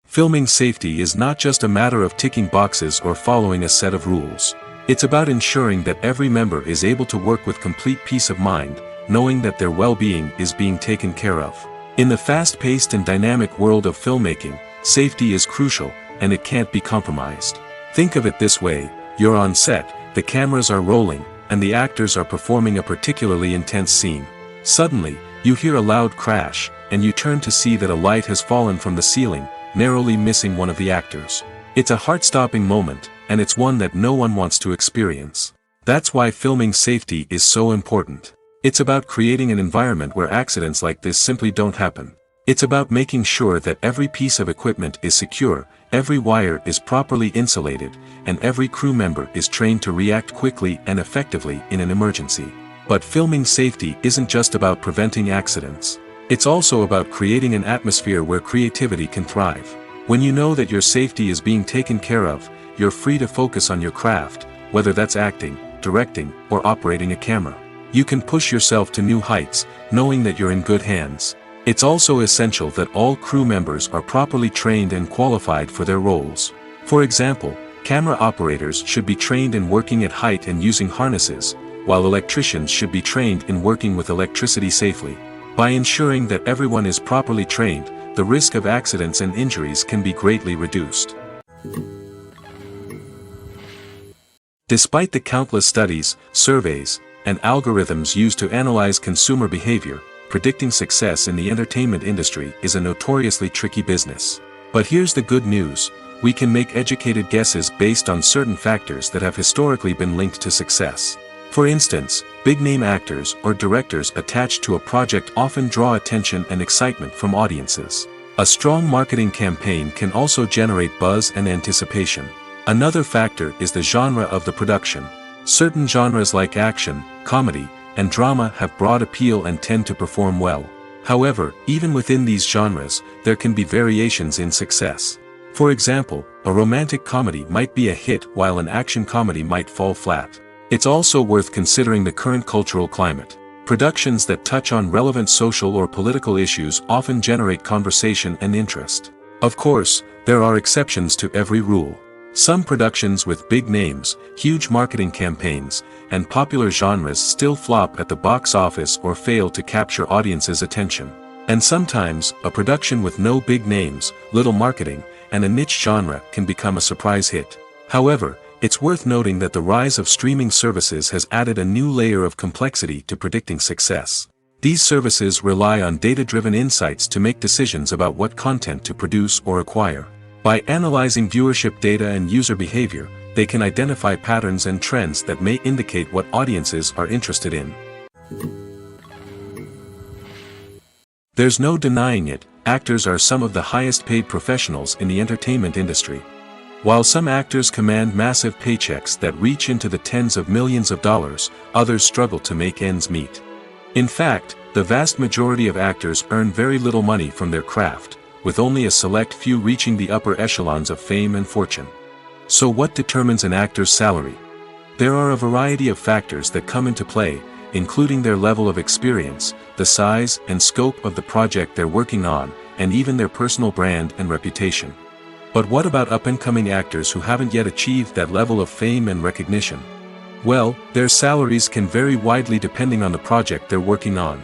Filming safety is not just a matter of ticking boxes or following a set of rules. It's about ensuring that every member is able to work with complete peace of mind, knowing that their well-being is being taken care of. In the fast-paced and dynamic world of filmmaking, safety is crucial, and it can't be compromised. Think of it this way: you're on set, the cameras are rolling, and the actors are performing a particularly intense scene. Suddenly, you hear a loud crash, and you turn to see that a light has fallen from the ceiling, narrowly missing one of the actors. It's a heart-stopping moment, and it's one that no one wants to experience. That's why filming safety is so important. It's about creating an environment where accidents like this simply don't happen. It's about making sure that every piece of equipment is secure, every wire is properly insulated, and every crew member is trained to react quickly and effectively in an emergency. But filming safety isn't just about preventing accidents. It's also about creating an atmosphere where creativity can thrive. When you know that your safety is being taken care of, you're free to focus on your craft, whether that's acting, directing, or operating a camera. You can push yourself to new heights, knowing that you're in good hands. It's also essential that all crew members are properly trained and qualified for their roles. For example, camera operators should be trained in working at height and using harnesses, while electricians should be trained in working with electricity safely. By ensuring that everyone is properly trained, the risk of accidents and injuries can be greatly reduced. Despite the countless studies, surveys, and algorithms used to analyze consumer behavior, predicting success in the entertainment industry is a notoriously tricky business. But here's the good news: we can make educated guesses based on certain factors that have historically been linked to success. For instance, big-name actors or directors attached to a project often draw attention and excitement from audiences. A strong marketing campaign can also generate buzz and anticipation. Another factor is the genre of the production. Certain genres like action, comedy, and drama have broad appeal and tend to perform well. However, even within these genres, there can be variations in success. For example, a romantic comedy might be a hit while an action comedy might fall flat. It's also worth considering the current cultural climate. Productions that touch on relevant social or political issues often generate conversation and interest. Of course, there are exceptions to every rule. Some productions with big names, huge marketing campaigns, and popular genres still flop at the box office or fail to capture audiences' attention. And sometimes, a production with no big names, little marketing, and a niche genre can become a surprise hit. However, it's worth noting that the rise of streaming services has added a new layer of complexity to predicting success. These services rely on data-driven insights to make decisions about what content to produce or acquire. By analyzing viewership data and user behavior, they can identify patterns and trends that may indicate what audiences are interested in. There's no denying it, actors are some of the highest-paid professionals in the entertainment industry. While some actors command massive paychecks that reach into the tens of millions of dollars, others struggle to make ends meet. In fact, the vast majority of actors earn very little money from their craft, with only a select few reaching the upper echelons of fame and fortune. So what determines an actor's salary? There are a variety of factors that come into play, including their level of experience, the size and scope of the project they're working on, and even their personal brand and reputation. But what about up-and-coming actors who haven't yet achieved that level of fame and recognition? Well, their salaries can vary widely depending on the project they're working on.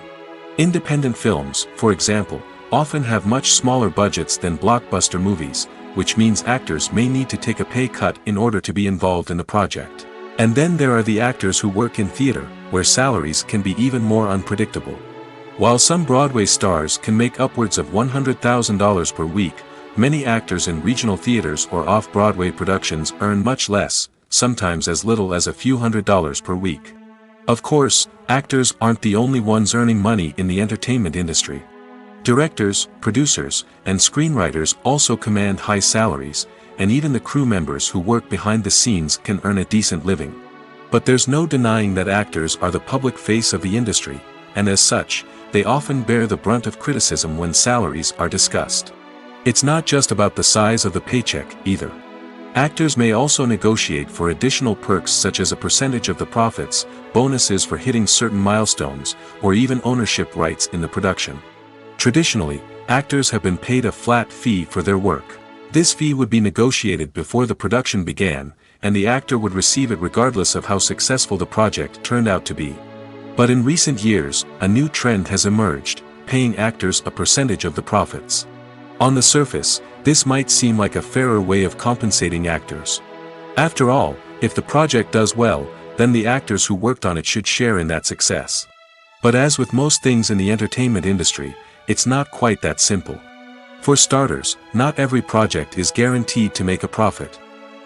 Independent films, for example, often have much smaller budgets than blockbuster movies, which means actors may need to take a pay cut in order to be involved in the project. And then there are the actors who work in theater, where salaries can be even more unpredictable. While some Broadway stars can make upwards of $100,000 per week, many actors in regional theaters or off-Broadway productions earn much less, sometimes as little as a few $100s per week. Of course, actors aren't the only ones earning money in the entertainment industry. Directors, producers, and screenwriters also command high salaries, and even the crew members who work behind the scenes can earn a decent living. But there's no denying that actors are the public face of the industry, and as such, they often bear the brunt of criticism when salaries are discussed. It's not just about the size of the paycheck, either. Actors may also negotiate for additional perks such as a percentage of the profits, bonuses for hitting certain milestones, or even ownership rights in the production. Traditionally, actors have been paid a flat fee for their work. This fee would be negotiated before the production began, and the actor would receive it regardless of how successful the project turned out to be. But in recent years, a new trend has emerged, paying actors a percentage of the profits. On the surface, this might seem like a fairer way of compensating actors. After all, if the project does well, then the actors who worked on it should share in that success. But as with most things in the entertainment industry, it's not quite that simple. For starters, not every project is guaranteed to make a profit.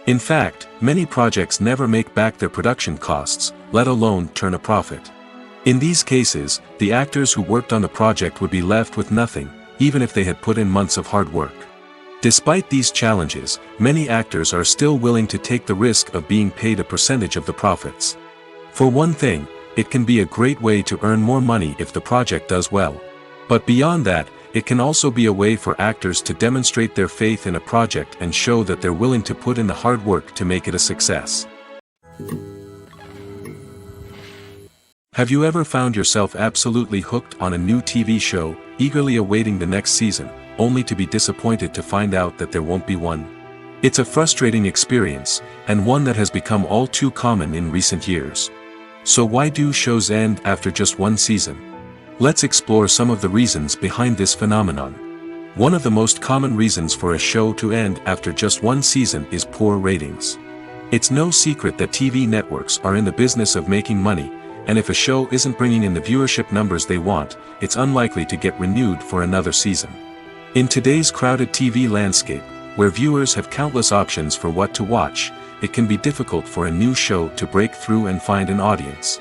In fact, many projects never make back their production costs, let alone turn a profit. In these cases, the actors who worked on the project would be left with nothing, even if they had put in months of hard work. Despite these challenges, many actors are still willing to take the risk of being paid a percentage of the profits. For one thing, it can be a great way to earn more money if the project does well. But beyond that, it can also be a way for actors to demonstrate their faith in a project and show that they're willing to put in the hard work to make it a success. Have you ever found yourself absolutely hooked on a new TV show, eagerly awaiting the next season, only to be disappointed to find out that there won't be one? It's a frustrating experience, and one that has become all too common in recent years. So why do shows end after just one season? Let's explore some of the reasons behind this phenomenon. One of the most common reasons for a show to end after just one season is poor ratings. It's no secret that TV networks are in the business of making money, and if a show isn't bringing in the viewership numbers they want, it's unlikely to get renewed for another season. In today's crowded TV landscape, where viewers have countless options for what to watch, it can be difficult for a new show to break through and find an audience.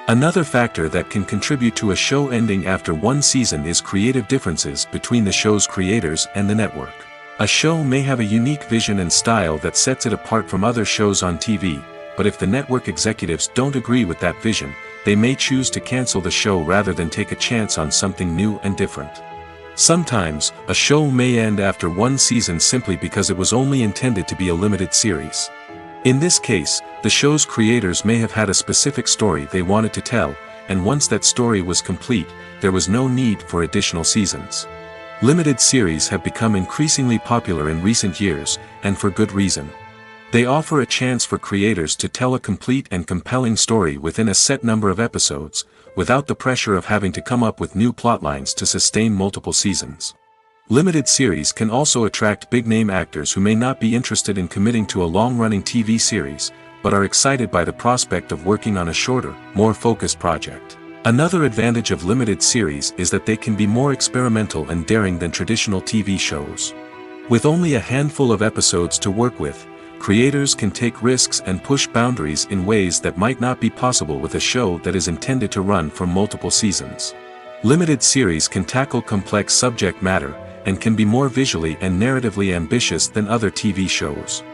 Another factor that can contribute to a show ending after one season is creative differences between the show's creators and the network. A show may have a unique vision and style that sets it apart from other shows on TV, but if the network executives don't agree with that vision, they may choose to cancel the show rather than take a chance on something new and different. Sometimes, a show may end after one season simply because it was only intended to be a limited series. In this case, the show's creators may have had a specific story they wanted to tell, and once that story was complete, there was no need for additional seasons. Limited series have become increasingly popular in recent years, and for good reason. They offer a chance for creators to tell a complete and compelling story within a set number of episodes, without the pressure of having to come up with new plotlines to sustain multiple seasons. Limited series can also attract big-name actors who may not be interested in committing to a long-running TV series, but are excited by the prospect of working on a shorter, more focused project. Another advantage of limited series is that they can be more experimental and daring than traditional TV shows. With only a handful of episodes to work with, creators can take risks and push boundaries in ways that might not be possible with a show that is intended to run for multiple seasons. Limited series can tackle complex subject matter, and can be more visually and narratively ambitious than other TV shows.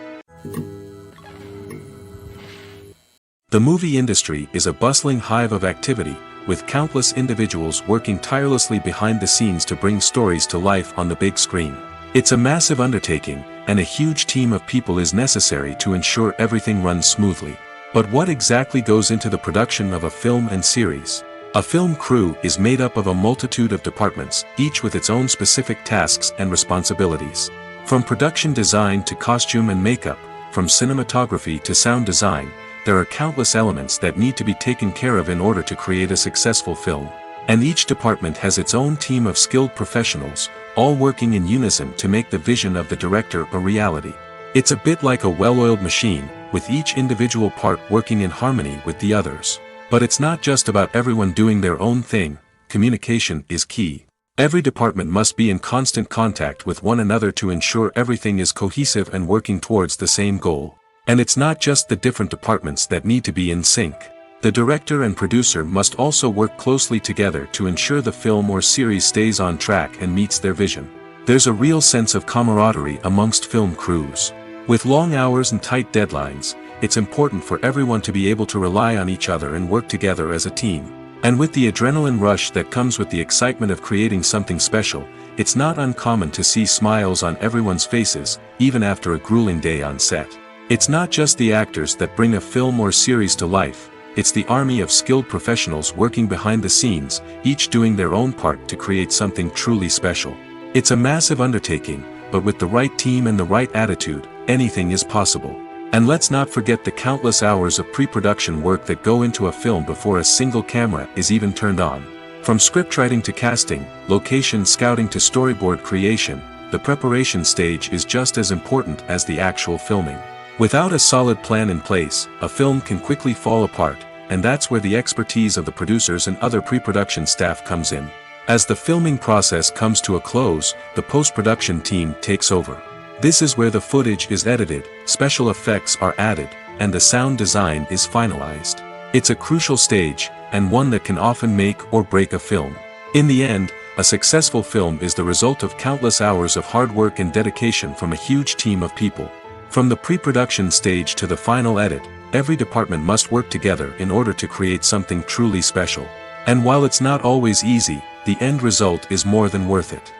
The movie industry is a bustling hive of activity, with countless individuals working tirelessly behind the scenes to bring stories to life on the big screen. It's a massive undertaking, and a huge team of people is necessary to ensure everything runs smoothly. But what exactly goes into the production of a film and series? A film crew is made up of a multitude of departments, each with its own specific tasks and responsibilities. From production design to costume and makeup, from cinematography to sound design, there are countless elements that need to be taken care of in order to create a successful film. And each department has its own team of skilled professionals, all working in unison to make the vision of the director a reality. It's a bit like a well-oiled machine, with each individual part working in harmony with the others. But it's not just about everyone doing their own thing. communication is key. Every department must be in constant contact with one another to ensure everything is cohesive and working towards the same goal. And it's not just the different departments that need to be in sync. The director and producer must also work closely together to ensure the film or series stays on track and meets their vision. There's a real sense of camaraderie amongst film crews. With long hours and tight deadlines, it's important for everyone to be able to rely on each other and work together as a team. And with the adrenaline rush that comes with the excitement of creating something special, it's not uncommon to see smiles on everyone's faces, even after a grueling day on set. It's not just the actors that bring a film or series to life, it's the army of skilled professionals working behind the scenes, each doing their own part to create something truly special. It's a massive undertaking, but with the right team and the right attitude, anything is possible. And let's not forget the countless hours of pre-production work that go into a film before a single camera is even turned on. From scriptwriting to casting, location scouting to storyboard creation, the preparation stage is just as important as the actual filming. Without a solid plan in place, a film can quickly fall apart, and that's where the expertise of the producers and other pre-production staff comes in. As the filming process comes to a close, the post-production team takes over. This is where the footage is edited, special effects are added, and the sound design is finalized. It's a crucial stage, and one that can often make or break a film. In the end, a successful film is the result of countless hours of hard work and dedication from a huge team of people. From the pre-production stage to the final edit, every department must work together in order to create something truly special. And while it's not always easy, the end result is more than worth it.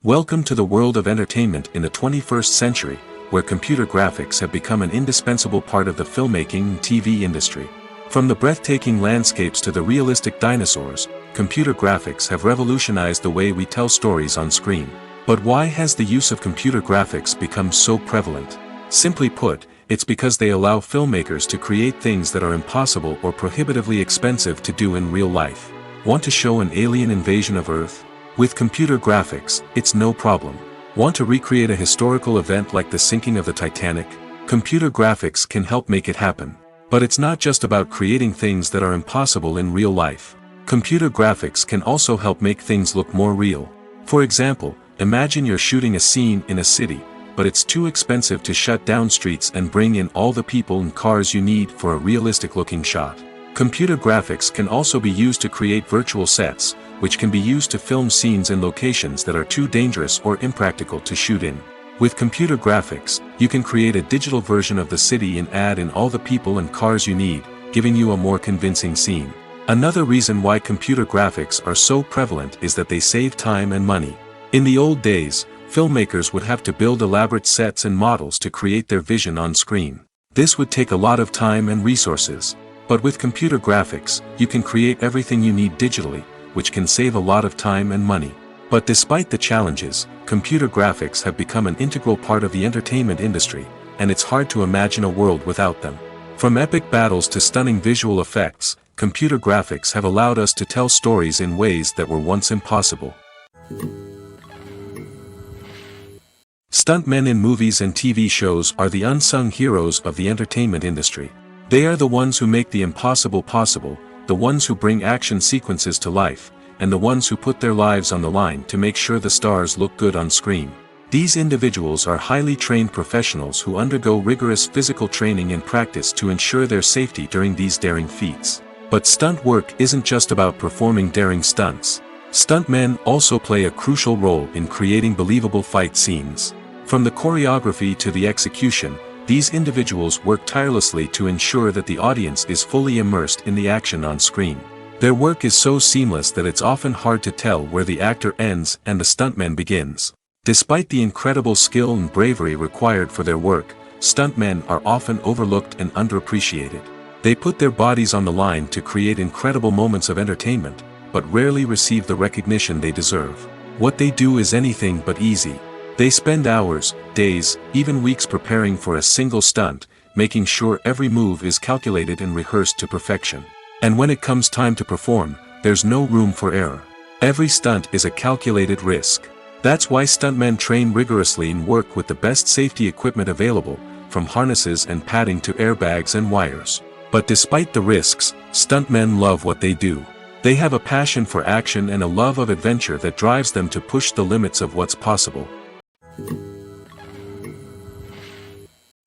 Welcome to the world of entertainment in the 21st century, where computer graphics have become an indispensable part of the filmmaking and TV industry. From the breathtaking landscapes to the realistic dinosaurs, computer graphics have revolutionized the way we tell stories on screen. But why has the use of computer graphics become so prevalent? Simply put, it's because they allow filmmakers to create things that are impossible or prohibitively expensive to do in real life. Want to show an alien invasion of Earth? With computer graphics, it's no problem. Want to recreate a historical event like the sinking of the Titanic? Computer graphics can help make it happen. But it's not just about creating things that are impossible in real life. Computer graphics can also help make things look more real. For example, imagine you're shooting a scene in a city, but it's too expensive to shut down streets and bring in all the people and cars you need for a realistic-looking shot. Computer graphics can also be used to create virtual sets, which can be used to film scenes in locations that are too dangerous or impractical to shoot in. With computer graphics, you can create a digital version of the city and add in all the people and cars you need, giving you a more convincing scene. Another reason why computer graphics are so prevalent is that they save time and money. In the old days, filmmakers would have to build elaborate sets and models to create their vision on screen. This would take a lot of time and resources. But with computer graphics, you can create everything you need digitally, which can save a lot of time and money. But despite the challenges, computer graphics have become an integral part of the entertainment industry, and it's hard to imagine a world without them. From epic battles to stunning visual effects, computer graphics have allowed us to tell stories in ways that were once impossible. Stuntmen in movies and TV shows are the unsung heroes of the entertainment industry. They are the ones who make the impossible possible, the ones who bring action sequences to life, and the ones who put their lives on the line to make sure the stars look good on screen. These individuals are highly trained professionals who undergo rigorous physical training and practice to ensure their safety during these daring feats. But stunt work isn't just about performing daring stunts. Stuntmen also play a crucial role in creating believable fight scenes. From the choreography to the execution, these individuals work tirelessly to ensure that the audience is fully immersed in the action on screen. Their work is so seamless that it's often hard to tell where the actor ends and the stuntman begins. Despite the incredible skill and bravery required for their work, stuntmen are often overlooked and underappreciated. They put their bodies on the line to create incredible moments of entertainment, but rarely receive the recognition they deserve. What they do is anything but easy. They spend hours, days, even weeks preparing for a single stunt, making sure every move is calculated and rehearsed to perfection. And when it comes time to perform, there's no room for error. Every stunt is a calculated risk. That's why stuntmen train rigorously and work with the best safety equipment available, from harnesses and padding to airbags and wires. But despite the risks, stuntmen love what they do. They have a passion for action and a love of adventure that drives them to push the limits of what's possible.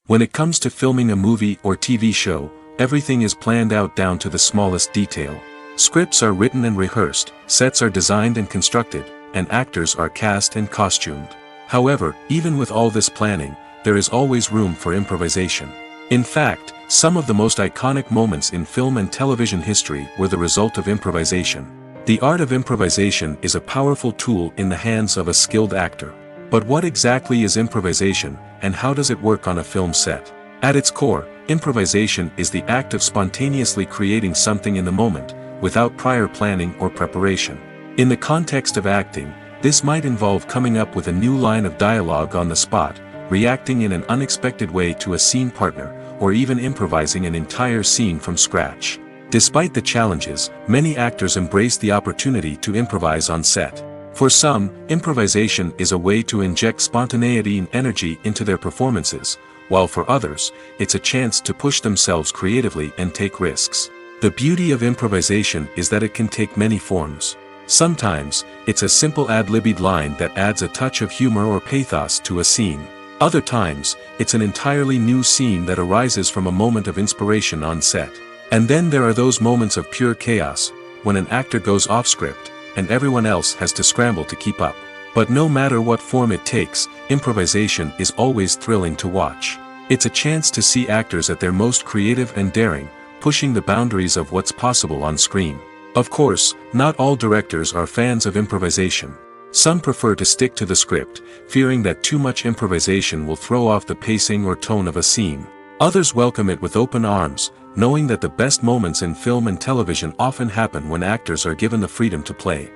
When it comes to filming a movie or TV show, everything is planned out down to the smallest detail. Scripts are written and rehearsed, sets are designed and constructed, and actors are cast and costumed. However, even with all this planning, there is always room for improvisation. In fact, some of the most iconic moments in film and television history were the result of improvisation. The art of improvisation is a powerful tool in the hands of a skilled actor. But what exactly is improvisation, and how does it work on a film set? At its core, improvisation is the act of spontaneously creating something in the moment, without prior planning or preparation. In the context of acting, this might involve coming up with a new line of dialogue on the spot, reacting in an unexpected way to a scene partner, or even improvising an entire scene from scratch. Despite the challenges, many actors embrace the opportunity to improvise on set. For some, improvisation is a way to inject spontaneity and energy into their performances, while for others, it's a chance to push themselves creatively and take risks. The beauty of improvisation is that it can take many forms. Sometimes, it's a simple ad-libbed line that adds a touch of humor or pathos to a scene. Other times, it's an entirely new scene that arises from a moment of inspiration on set. And then there are those moments of pure chaos, when an actor goes off script, and everyone else has to scramble to keep up. But no matter what form it takes, improvisation is always thrilling to watch. It's a chance to see actors at their most creative and daring, pushing the boundaries of what's possible on screen. Of course, not all directors are fans of improvisation. Some prefer to stick to the script, fearing that too much improvisation will throw off the pacing or tone of a scene. Others welcome it with open arms, knowing that the best moments in film and television often happen when actors are given the freedom to play.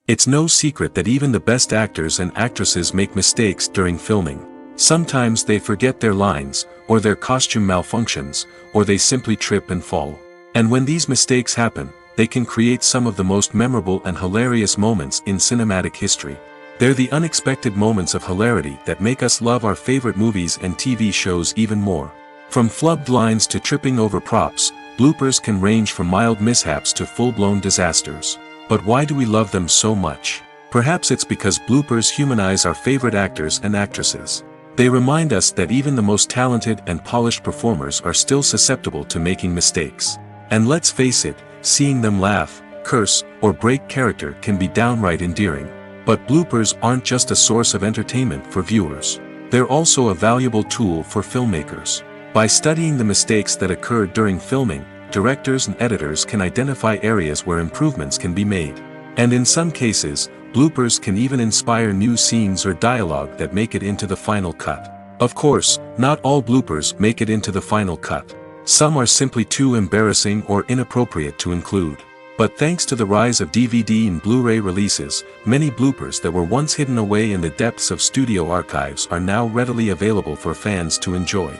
It's no secret that even the best actors and actresses make mistakes during filming. Sometimes they forget their lines, or their costume malfunctions, or they simply trip and fall. And when these mistakes happen, they can create some of the most memorable and hilarious moments in cinematic history. They're the unexpected moments of hilarity that make us love our favorite movies and TV shows even more. From flubbed lines to tripping over props, bloopers can range from mild mishaps to full-blown disasters. But why do we love them so much? Perhaps it's because bloopers humanize our favorite actors and actresses. They remind us that even the most talented and polished performers are still susceptible to making mistakes. And let's face it, seeing them laugh, curse, or break character can be downright endearing. But bloopers aren't just a source of entertainment for viewers. They're also a valuable tool for filmmakers. By studying the mistakes that occurred during filming, directors and editors can identify areas where improvements can be made. And in some cases, bloopers can even inspire new scenes or dialogue that make it into the final cut. Of course, not all bloopers make it into the final cut. Some are simply too embarrassing or inappropriate to include. But thanks to the rise of DVD and Blu-ray releases, many bloopers that were once hidden away in the depths of studio archives are now readily available for fans to enjoy.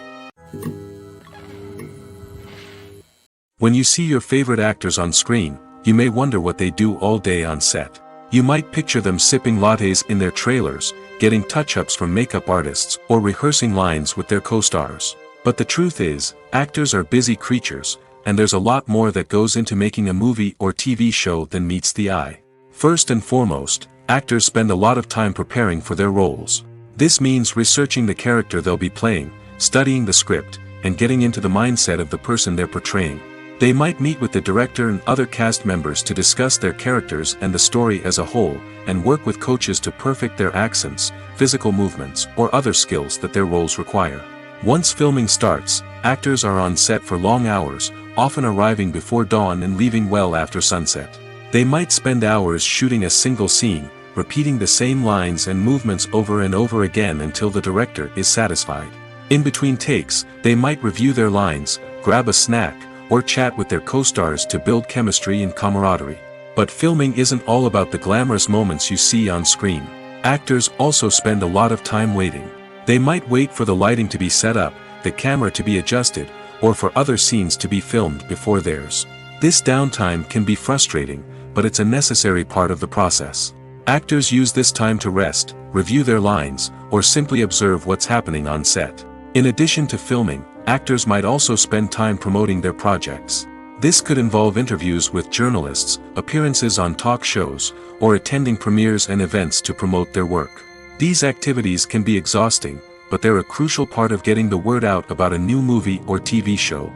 When you see your favorite actors on screen, you may wonder what they do all day on set. You might picture them sipping lattes in their trailers, getting touch-ups from makeup artists, or rehearsing lines with their co-stars. But the truth is, actors are busy creatures, and there's a lot more that goes into making a movie or TV show than meets the eye. First and foremost, actors spend a lot of time preparing for their roles. This means researching the character they'll be playing, studying the script, and getting into the mindset of the person they're portraying. They might meet with the director and other cast members to discuss their characters and the story as a whole, and work with coaches to perfect their accents, physical movements, or other skills that their roles require. Once filming starts, actors are on set for long hours, often arriving before dawn and leaving well after sunset. They might spend hours shooting a single scene, repeating the same lines and movements over and over again until the director is satisfied. In between takes, they might review their lines, grab a snack, or chat with their co-stars to build chemistry and camaraderie. But filming isn't all about the glamorous moments you see on screen. Actors also spend a lot of time waiting. They might wait for the lighting to be set up, the camera to be adjusted, or for other scenes to be filmed before theirs. This downtime can be frustrating, but it's a necessary part of the process. Actors use this time to rest, review their lines, or simply observe what's happening on set. In addition to filming, actors might also spend time promoting their projects. This could involve interviews with journalists, appearances on talk shows, or attending premieres and events to promote their work. These activities can be exhausting, but they're a crucial part of getting the word out about a new movie or TV show.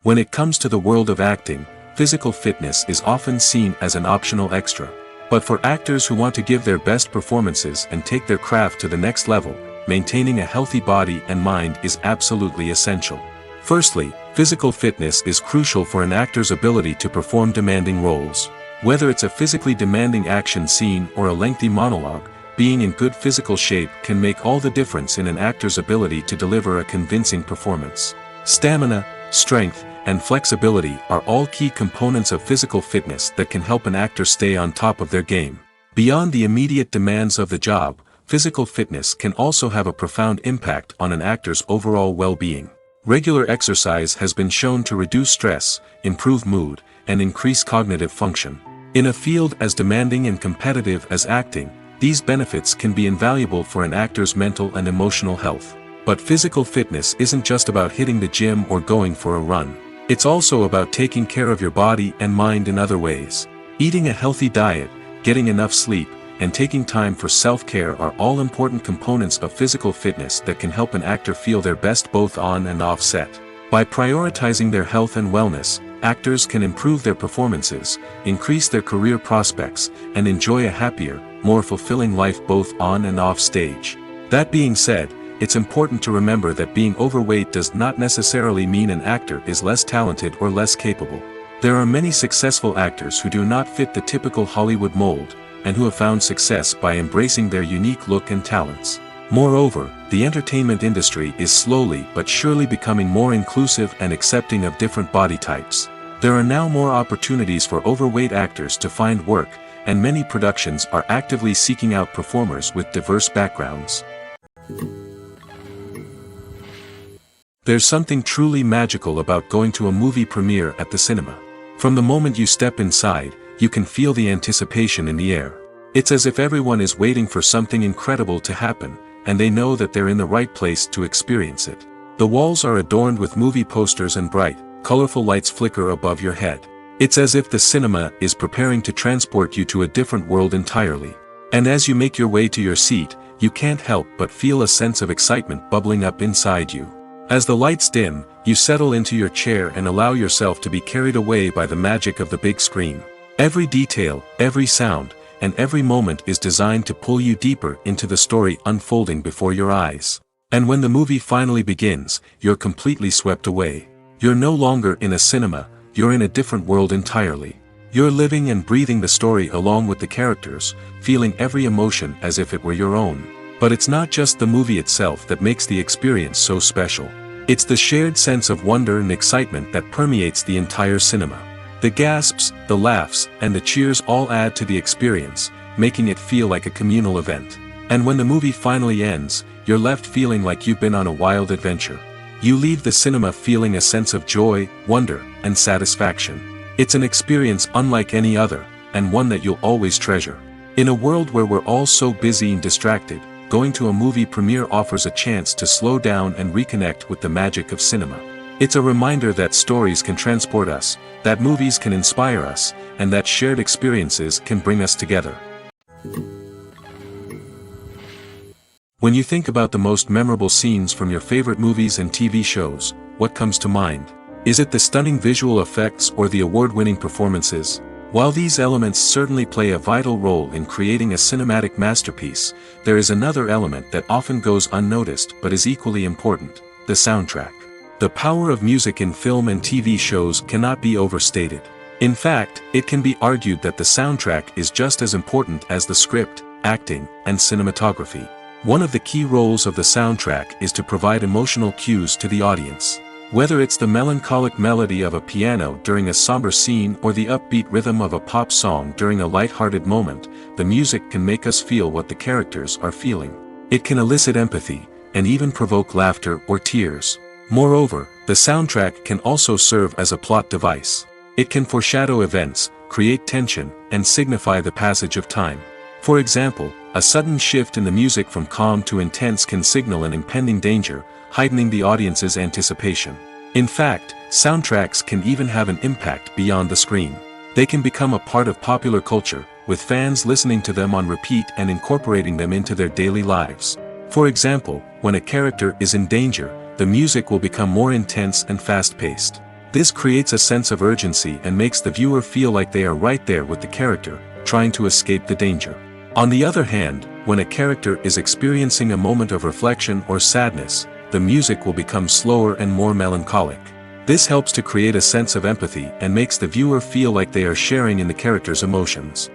When it comes to the world of acting, physical fitness is often seen as an optional extra. But for actors who want to give their best performances and take their craft to the next level, maintaining a healthy body and mind is absolutely essential. Firstly, physical fitness is crucial for an actor's ability to perform demanding roles. Whether it's a physically demanding action scene or a lengthy monologue, being in good physical shape can make all the difference in an actor's ability to deliver a convincing performance. Stamina, strength, and flexibility are all key components of physical fitness that can help an actor stay on top of their game. Beyond the immediate demands of the job, physical fitness can also have a profound impact on an actor's overall well-being. Regular exercise has been shown to reduce stress, improve mood, and increase cognitive function. In a field as demanding and competitive as acting, these benefits can be invaluable for an actor's mental and emotional health. But physical fitness isn't just about hitting the gym or going for a run. It's also about taking care of your body and mind in other ways. Eating a healthy diet, getting enough sleep, and taking time for self-care are all important components of physical fitness that can help an actor feel their best both on and off set. By prioritizing their health and wellness, actors can improve their performances, increase their career prospects, and enjoy a happier, more fulfilling life both on and off stage. That being said, it's important to remember that being overweight does not necessarily mean an actor is less talented or less capable. There are many successful actors who do not fit the typical Hollywood mold, and who have found success by embracing their unique look and talents. Moreover, the entertainment industry is slowly but surely becoming more inclusive and accepting of different body types. There are now more opportunities for overweight actors to find work, and many productions are actively seeking out performers with diverse backgrounds. There's something truly magical about going to a movie premiere at the cinema. From the moment you step inside, you can feel the anticipation in the air. It's as if everyone is waiting for something incredible to happen, and they know that they're in the right place to experience it. The walls are adorned with movie posters and bright, colorful lights flicker above your head. It's as if the cinema is preparing to transport you to a different world entirely. And as you make your way to your seat, you can't help but feel a sense of excitement bubbling up inside you. As the lights dim, you settle into your chair and allow yourself to be carried away by the magic of the big screen. Every detail, every sound, and every moment is designed to pull you deeper into the story unfolding before your eyes. And when the movie finally begins, you're completely swept away. You're no longer in a cinema, you're in a different world entirely. You're living and breathing the story along with the characters, feeling every emotion as if it were your own. But it's not just the movie itself that makes the experience so special. It's the shared sense of wonder and excitement that permeates the entire cinema. The gasps, the laughs, and the cheers all add to the experience, making it feel like a communal event. And when the movie finally ends, you're left feeling like you've been on a wild adventure. You leave the cinema feeling a sense of joy, wonder, and satisfaction. It's an experience unlike any other, and one that you'll always treasure. In a world where we're all so busy and distracted, going to a movie premiere offers a chance to slow down and reconnect with the magic of cinema. It's a reminder that stories can transport us, that movies can inspire us, and that shared experiences can bring us together. When you think about the most memorable scenes from your favorite movies and TV shows, what comes to mind? Is it the stunning visual effects or the award-winning performances? While these elements certainly play a vital role in creating a cinematic masterpiece, there is another element that often goes unnoticed but is equally important: the soundtrack. The power of music in film and TV shows cannot be overstated. In fact, it can be argued that the soundtrack is just as important as the script, acting, and cinematography. One of the key roles of the soundtrack is to provide emotional cues to the audience. Whether it's the melancholic melody of a piano during a somber scene or the upbeat rhythm of a pop song during a light-hearted moment, the music can make us feel what the characters are feeling. It can elicit empathy, and even provoke laughter or tears. Moreover, the soundtrack can also serve as a plot device. It can foreshadow events, create tension, and signify the passage of time. For example, A sudden shift in the music from calm to intense can signal an impending danger, heightening the audience's anticipation. In fact, soundtracks can even have an impact beyond the screen. They can become a part of popular culture, with fans listening to them on repeat and incorporating them into their daily lives. For example, when a character is in danger, the music will become more intense and fast-paced. This creates a sense of urgency and makes the viewer feel like they are right there with the character, trying to escape the danger. On the other hand, when a character is experiencing a moment of reflection or sadness, the music will become slower and more melancholic. This helps to create a sense of empathy and makes the viewer feel like they are sharing in the character's emotions.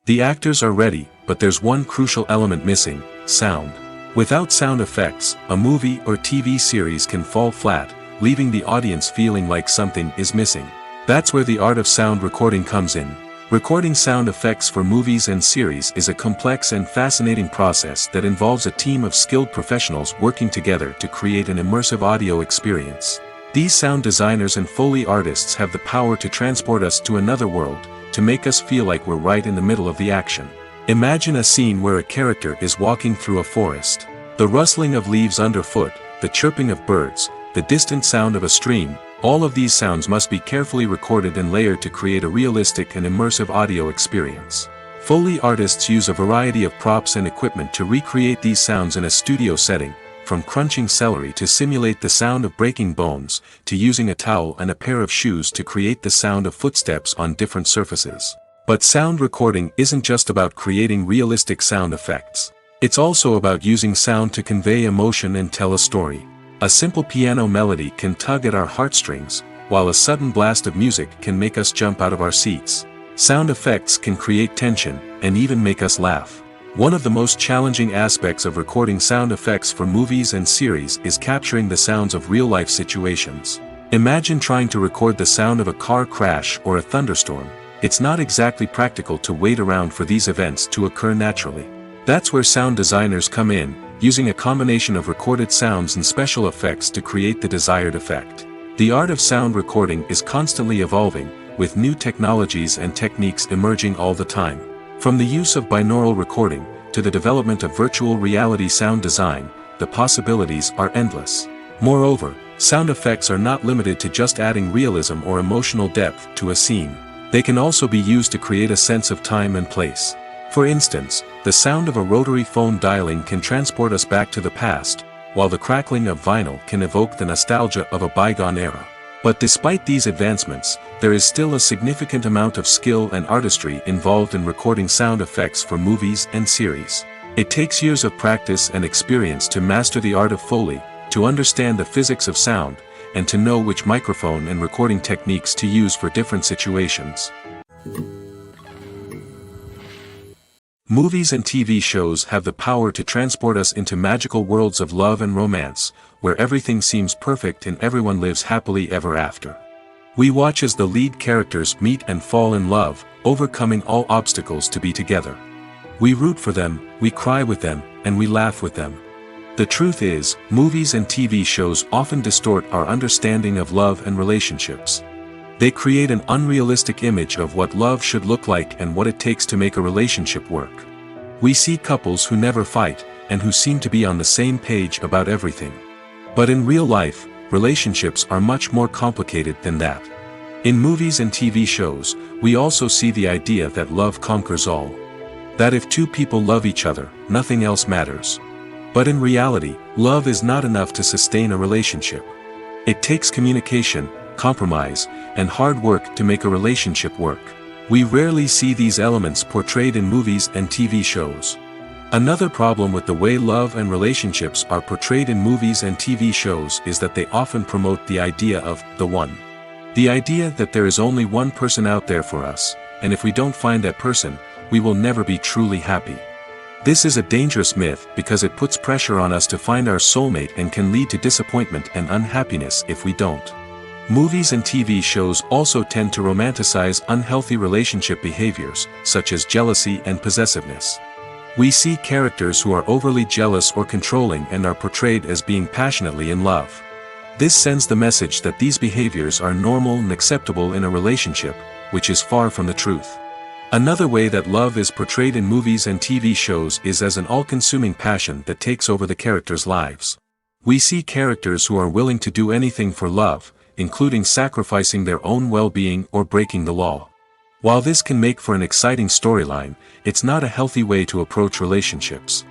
The actors are ready, but there's one crucial element missing: sound. Without sound effects, a movie or TV series can fall flat, leaving the audience feeling like something is missing. That's where the art of sound recording comes in. Recording sound effects for movies and series is a complex and fascinating process that involves a team of skilled professionals working together to create an immersive audio experience. These sound designers and Foley artists have the power to transport us to another world, to make us feel like we're right in the middle of the action. Imagine a scene where a character is walking through a forest. The rustling of leaves underfoot, the chirping of birds, the distant sound of a stream, all of these sounds must be carefully recorded and layered to create a realistic and immersive audio experience. Foley artists use a variety of props and equipment to recreate these sounds in a studio setting, from crunching celery to simulate the sound of breaking bones, to using a towel and a pair of shoes to create the sound of footsteps on different surfaces. But sound recording isn't just about creating realistic sound effects. It's also about using sound to convey emotion and tell a story. A simple piano melody can tug at our heartstrings, while a sudden blast of music can make us jump out of our seats. Sound effects can create tension, and even make us laugh. One of the most challenging aspects of recording sound effects for movies and series is capturing the sounds of real-life situations. Imagine trying to record the sound of a car crash or a thunderstorm. It's not exactly practical to wait around for these events to occur naturally. That's where sound designers come in, using a combination of recorded sounds and special effects to create the desired effect. The art of sound recording is constantly evolving, with new technologies and techniques emerging all the time. From the use of binaural recording, to the development of virtual reality sound design, the possibilities are endless. Moreover, sound effects are not limited to just adding realism or emotional depth to a scene. They can also be used to create a sense of time and place. For instance, the sound of a rotary phone dialing can transport us back to the past, while the crackling of vinyl can evoke the nostalgia of a bygone era. But despite these advancements, there is still a significant amount of skill and artistry involved in recording sound effects for movies and series. It takes years of practice and experience to master the art of Foley, to understand the physics of sound, and to know which microphone and recording techniques to use for different situations. Movies and TV shows have the power to transport us into magical worlds of love and romance, where everything seems perfect and everyone lives happily ever after. We watch as the lead characters meet and fall in love, overcoming all obstacles to be together. We root for them, we cry with them, and we laugh with them. The truth is, movies and TV shows often distort our understanding of love and relationships. They create an unrealistic image of what love should look like and what it takes to make a relationship work. We see couples who never fight, and who seem to be on the same page about everything. But in real life, relationships are much more complicated than that. In movies and TV shows, we also see the idea that love conquers all. That if two people love each other, nothing else matters. But in reality, love is not enough to sustain a relationship. It takes communication, compromise, and hard work to make a relationship work. We rarely see these elements portrayed in movies and TV shows. Another problem with the way love and relationships are portrayed in movies and TV shows is that they often promote the idea of the one. The idea that there is only one person out there for us, and if we don't find that person, we will never be truly happy. This is a dangerous myth because it puts pressure on us to find our soulmate and can lead to disappointment and unhappiness if we don't. Movies and TV shows also tend to romanticize unhealthy relationship behaviors, such as jealousy and possessiveness. We see characters who are overly jealous or controlling and are portrayed as being passionately in love. This sends the message that these behaviors are normal and acceptable in a relationship, which is far from the truth. Another way that love is portrayed in movies and TV shows is as an all-consuming passion that takes over the characters' lives. We see characters who are willing to do anything for love, including sacrificing their own well-being or breaking the law. While this can make for an exciting storyline, it's not a healthy way to approach relationships.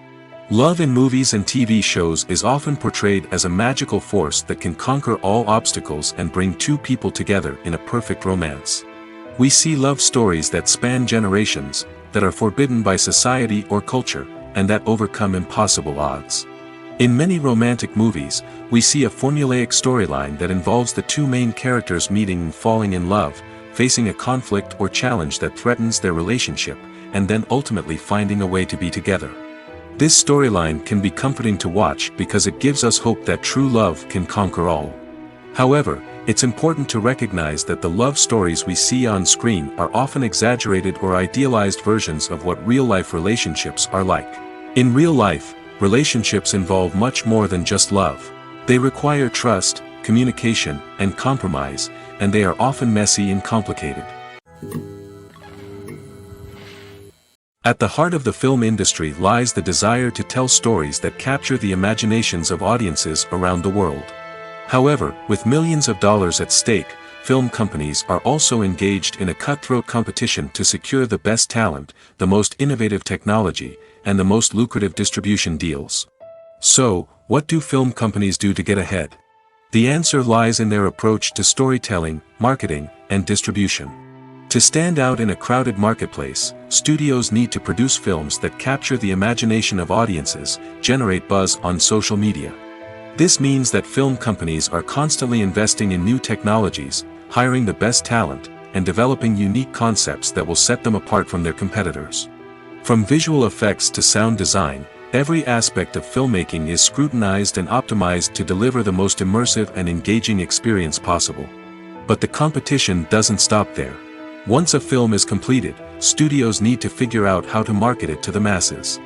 Love in movies and TV shows is often portrayed as a magical force that can conquer all obstacles and bring two people together in a perfect romance. We see love stories that span generations, that are forbidden by society or culture, and that overcome impossible odds. In many romantic movies, we see a formulaic storyline that involves the two main characters meeting and falling in love, facing a conflict or challenge that threatens their relationship, and then ultimately finding a way to be together. This storyline can be comforting to watch because it gives us hope that true love can conquer all. However, it's important to recognize that the love stories we see on screen are often exaggerated or idealized versions of what real-life relationships are like. In real life, relationships involve much more than just love. They require trust, communication, and compromise, and they are often messy and complicated. At the heart of the film industry lies the desire to tell stories that capture the imaginations of audiences around the world. However, with millions of dollars at stake, film companies are also engaged in a cutthroat competition to secure the best talent, the most innovative technology, and the most lucrative distribution deals. So, what do film companies do to get ahead? The answer lies in their approach to storytelling, marketing, and distribution. To stand out in a crowded marketplace, studios need to produce films that capture the imagination of audiences, generate buzz on social media. This means that film companies are constantly investing in new technologies, hiring the best talent, and developing unique concepts that will set them apart from their competitors. From visual effects to sound design, every aspect of filmmaking is scrutinized and optimized to deliver the most immersive and engaging experience possible. But the competition doesn't stop there. Once a film is completed, studios need to figure out how to market it to the masses.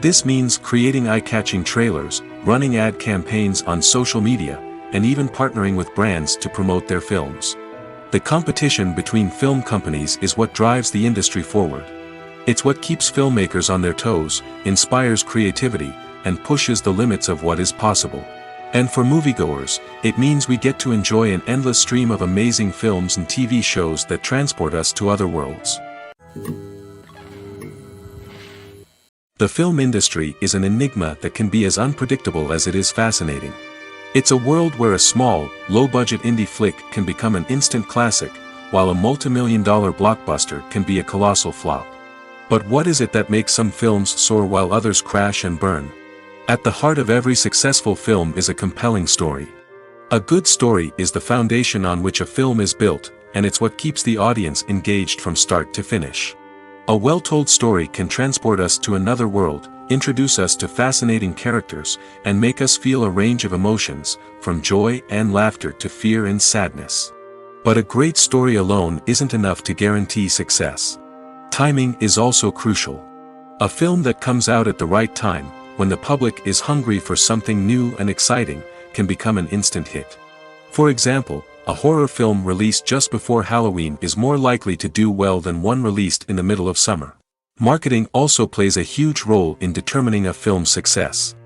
This means creating eye-catching trailers, running ad campaigns on social media, and even partnering with brands to promote their films. The competition between film companies is what drives the industry forward. It's what keeps filmmakers on their toes, inspires creativity, and pushes the limits of what is possible. And for moviegoers, it means we get to enjoy an endless stream of amazing films and TV shows that transport us to other worlds. The film industry is an enigma that can be as unpredictable as it is fascinating. It's a world where a small, low-budget indie flick can become an instant classic, while a multi-million-dollar blockbuster can be a colossal flop. But what is it that makes some films soar while others crash and burn? At the heart of every successful film is a compelling story. A good story is the foundation on which a film is built, and it's what keeps the audience engaged from start to finish. A well-told story can transport us to another world, introduce us to fascinating characters, and make us feel a range of emotions, from joy and laughter to fear and sadness. But a great story alone isn't enough to guarantee success. Timing is also crucial. A film that comes out at the right time, when the public is hungry for something new and exciting, can become an instant hit. For example, a horror film released just before Halloween is more likely to do well than one released in the middle of summer. Marketing also plays a huge role in determining a film's success.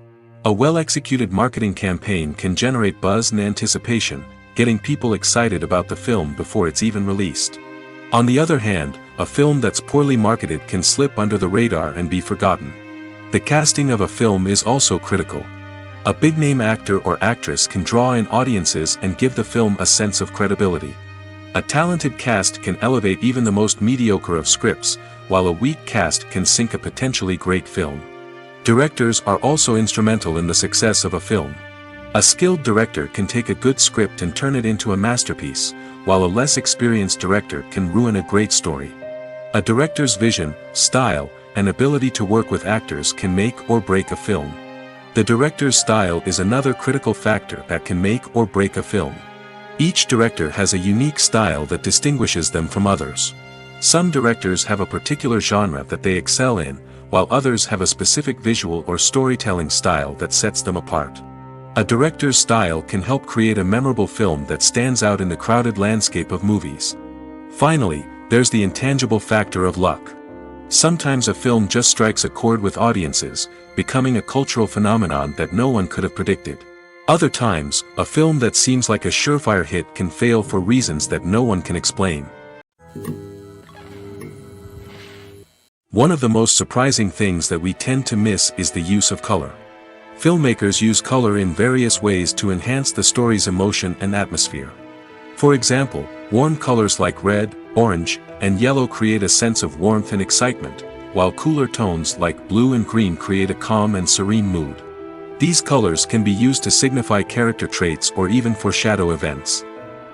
A well-executed marketing campaign can generate buzz and anticipation, getting people excited about the film before it's even released. On the other hand, a film that's poorly marketed can slip under the radar and be forgotten. The casting of a film is also critical. A big-name actor or actress can draw in audiences and give the film a sense of credibility. A talented cast can elevate even the most mediocre of scripts, while a weak cast can sink a potentially great film. Directors are also instrumental in the success of a film. A skilled director can take a good script and turn it into a masterpiece, while a less experienced director can ruin a great story. A director's vision, style, and ability to work with actors can make or break a film. The director's style is another critical factor that can make or break a film. Each director has a unique style that distinguishes them from others. Some directors have a particular genre that they excel in, while others have a specific visual or storytelling style that sets them apart. A director's style can help create a memorable film that stands out in the crowded landscape of movies. Finally, there's the intangible factor of luck. Sometimes a film just strikes a chord with audiences, becoming a cultural phenomenon that no one could have predicted. Other times, a film that seems like a surefire hit can fail for reasons that no one can explain. One of the most surprising things that we tend to miss is the use of color. Filmmakers use color in various ways to enhance the story's emotion and atmosphere. For example, warm colors like red, orange, and yellow create a sense of warmth and excitement, while cooler tones like blue and green create a calm and serene mood. These colors can be used to signify character traits or even foreshadow events.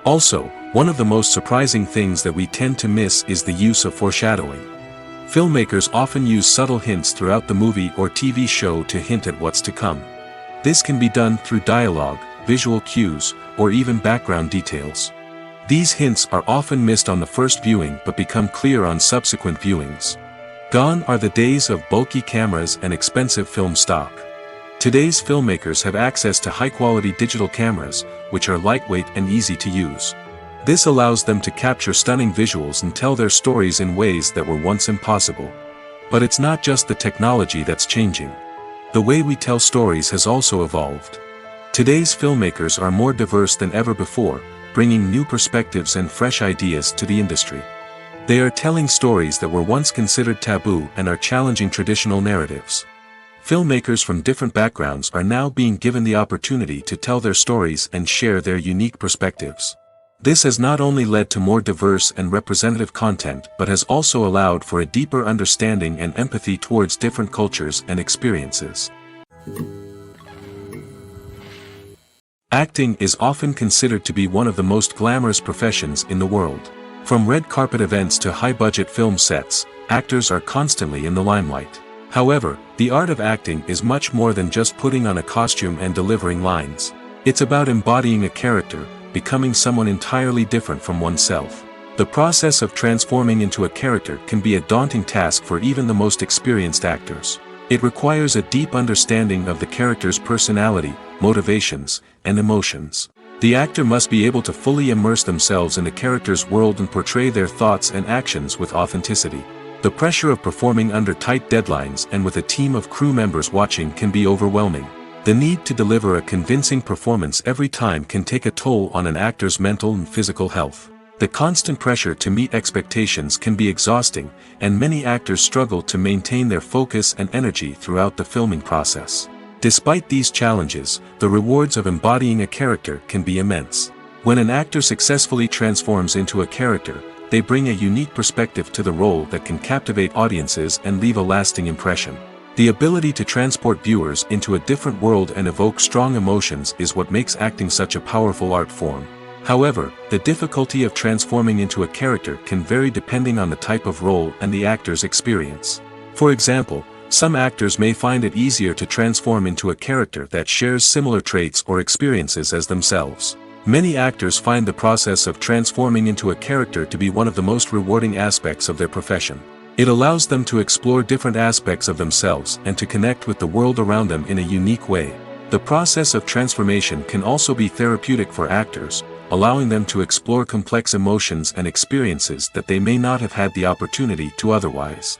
Also, one of the most surprising things that we tend to miss is the use of foreshadowing. Filmmakers often use subtle hints throughout the movie or TV show to hint at what's to come. This can be done through dialogue, visual cues, or even background details. These hints are often missed on the first viewing but become clear on subsequent viewings. Gone are the days of bulky cameras and expensive film stock. Today's filmmakers have access to high-quality digital cameras, which are lightweight and easy to use. This allows them to capture stunning visuals and tell their stories in ways that were once impossible. But it's not just the technology that's changing. The way we tell stories has also evolved. Today's filmmakers are more diverse than ever before, bringing new perspectives and fresh ideas to the industry. They are telling stories that were once considered taboo and are challenging traditional narratives. Filmmakers from different backgrounds are now being given the opportunity to tell their stories and share their unique perspectives. This has not only led to more diverse and representative content but has also allowed for a deeper understanding and empathy towards different cultures and experiences. Acting is often considered to be one of the most glamorous professions in the world. From red carpet events to high-budget film sets, actors are constantly in the limelight. However, the art of acting is much more than just putting on a costume and delivering lines. It's about embodying a character, becoming someone entirely different from oneself. The process of transforming into a character can be a daunting task for even the most experienced actors. It requires a deep understanding of the character's personality, motivations, and emotions. The actor must be able to fully immerse themselves in the character's world and portray their thoughts and actions with authenticity. The pressure of performing under tight deadlines and with a team of crew members watching can be overwhelming. The need to deliver a convincing performance every time can take a toll on an actor's mental and physical health. The constant pressure to meet expectations can be exhausting, and many actors struggle to maintain their focus and energy throughout the filming process. Despite these challenges, the rewards of embodying a character can be immense. When an actor successfully transforms into a character, they bring a unique perspective to the role that can captivate audiences and leave a lasting impression. The ability to transport viewers into a different world and evoke strong emotions is what makes acting such a powerful art form. However, the difficulty of transforming into a character can vary depending on the type of role and the actor's experience. For example, some actors may find it easier to transform into a character that shares similar traits or experiences as themselves. Many actors find the process of transforming into a character to be one of the most rewarding aspects of their profession. It allows them to explore different aspects of themselves and to connect with the world around them in a unique way. The process of transformation can also be therapeutic for actors, allowing them to explore complex emotions and experiences that they may not have had the opportunity to otherwise.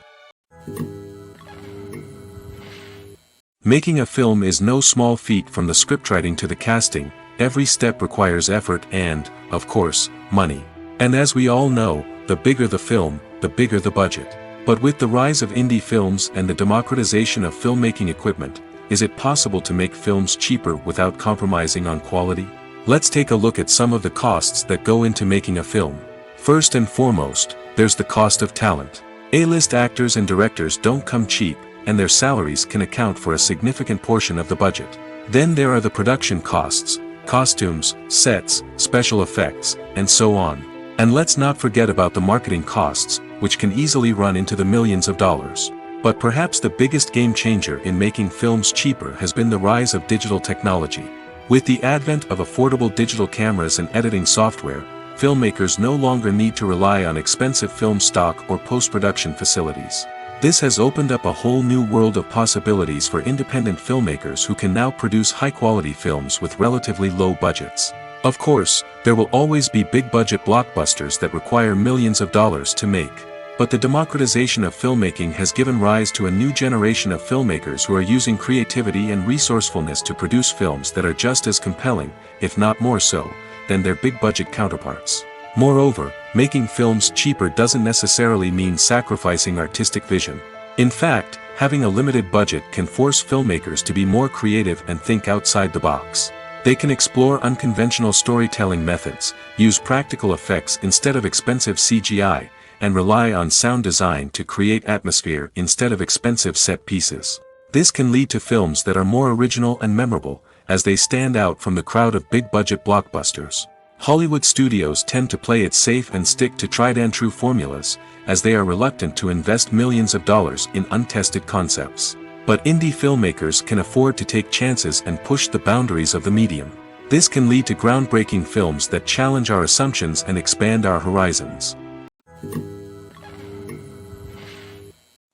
Making a film is no small feat. From the scriptwriting to the casting. Every step requires effort and, of course, money. And as we all know, the bigger the film, the bigger the budget. But with the rise of indie films and the democratization of filmmaking equipment, is it possible to make films cheaper without compromising on quality? Let's take a look at some of the costs that go into making a film. First and foremost, there's the cost of talent. A-list actors and directors don't come cheap, and their salaries can account for a significant portion of the budget. Then there are the production costs. Costumes, sets, special effects, and so on. And let's not forget about the marketing costs, which can easily run into the millions of dollars. But perhaps the biggest game changer in making films cheaper has been the rise of digital technology. With the advent of affordable digital cameras and editing software, filmmakers no longer need to rely on expensive film stock or post-production facilities. This has opened up a whole new world of possibilities for independent filmmakers who can now produce high-quality films with relatively low budgets. Of course, there will always be big-budget blockbusters that require millions of dollars to make. But the democratization of filmmaking has given rise to a new generation of filmmakers who are using creativity and resourcefulness to produce films that are just as compelling, if not more so, than their big-budget counterparts. Moreover, making films cheaper doesn't necessarily mean sacrificing artistic vision. In fact, having a limited budget can force filmmakers to be more creative and think outside the box. They can explore unconventional storytelling methods, use practical effects instead of expensive CGI, and rely on sound design to create atmosphere instead of expensive set pieces. This can lead to films that are more original and memorable, as they stand out from the crowd of big-budget blockbusters. Hollywood studios tend to play it safe and stick to tried-and-true formulas, as they are reluctant to invest millions of dollars in untested concepts. But indie filmmakers can afford to take chances and push the boundaries of the medium. This can lead to groundbreaking films that challenge our assumptions and expand our horizons.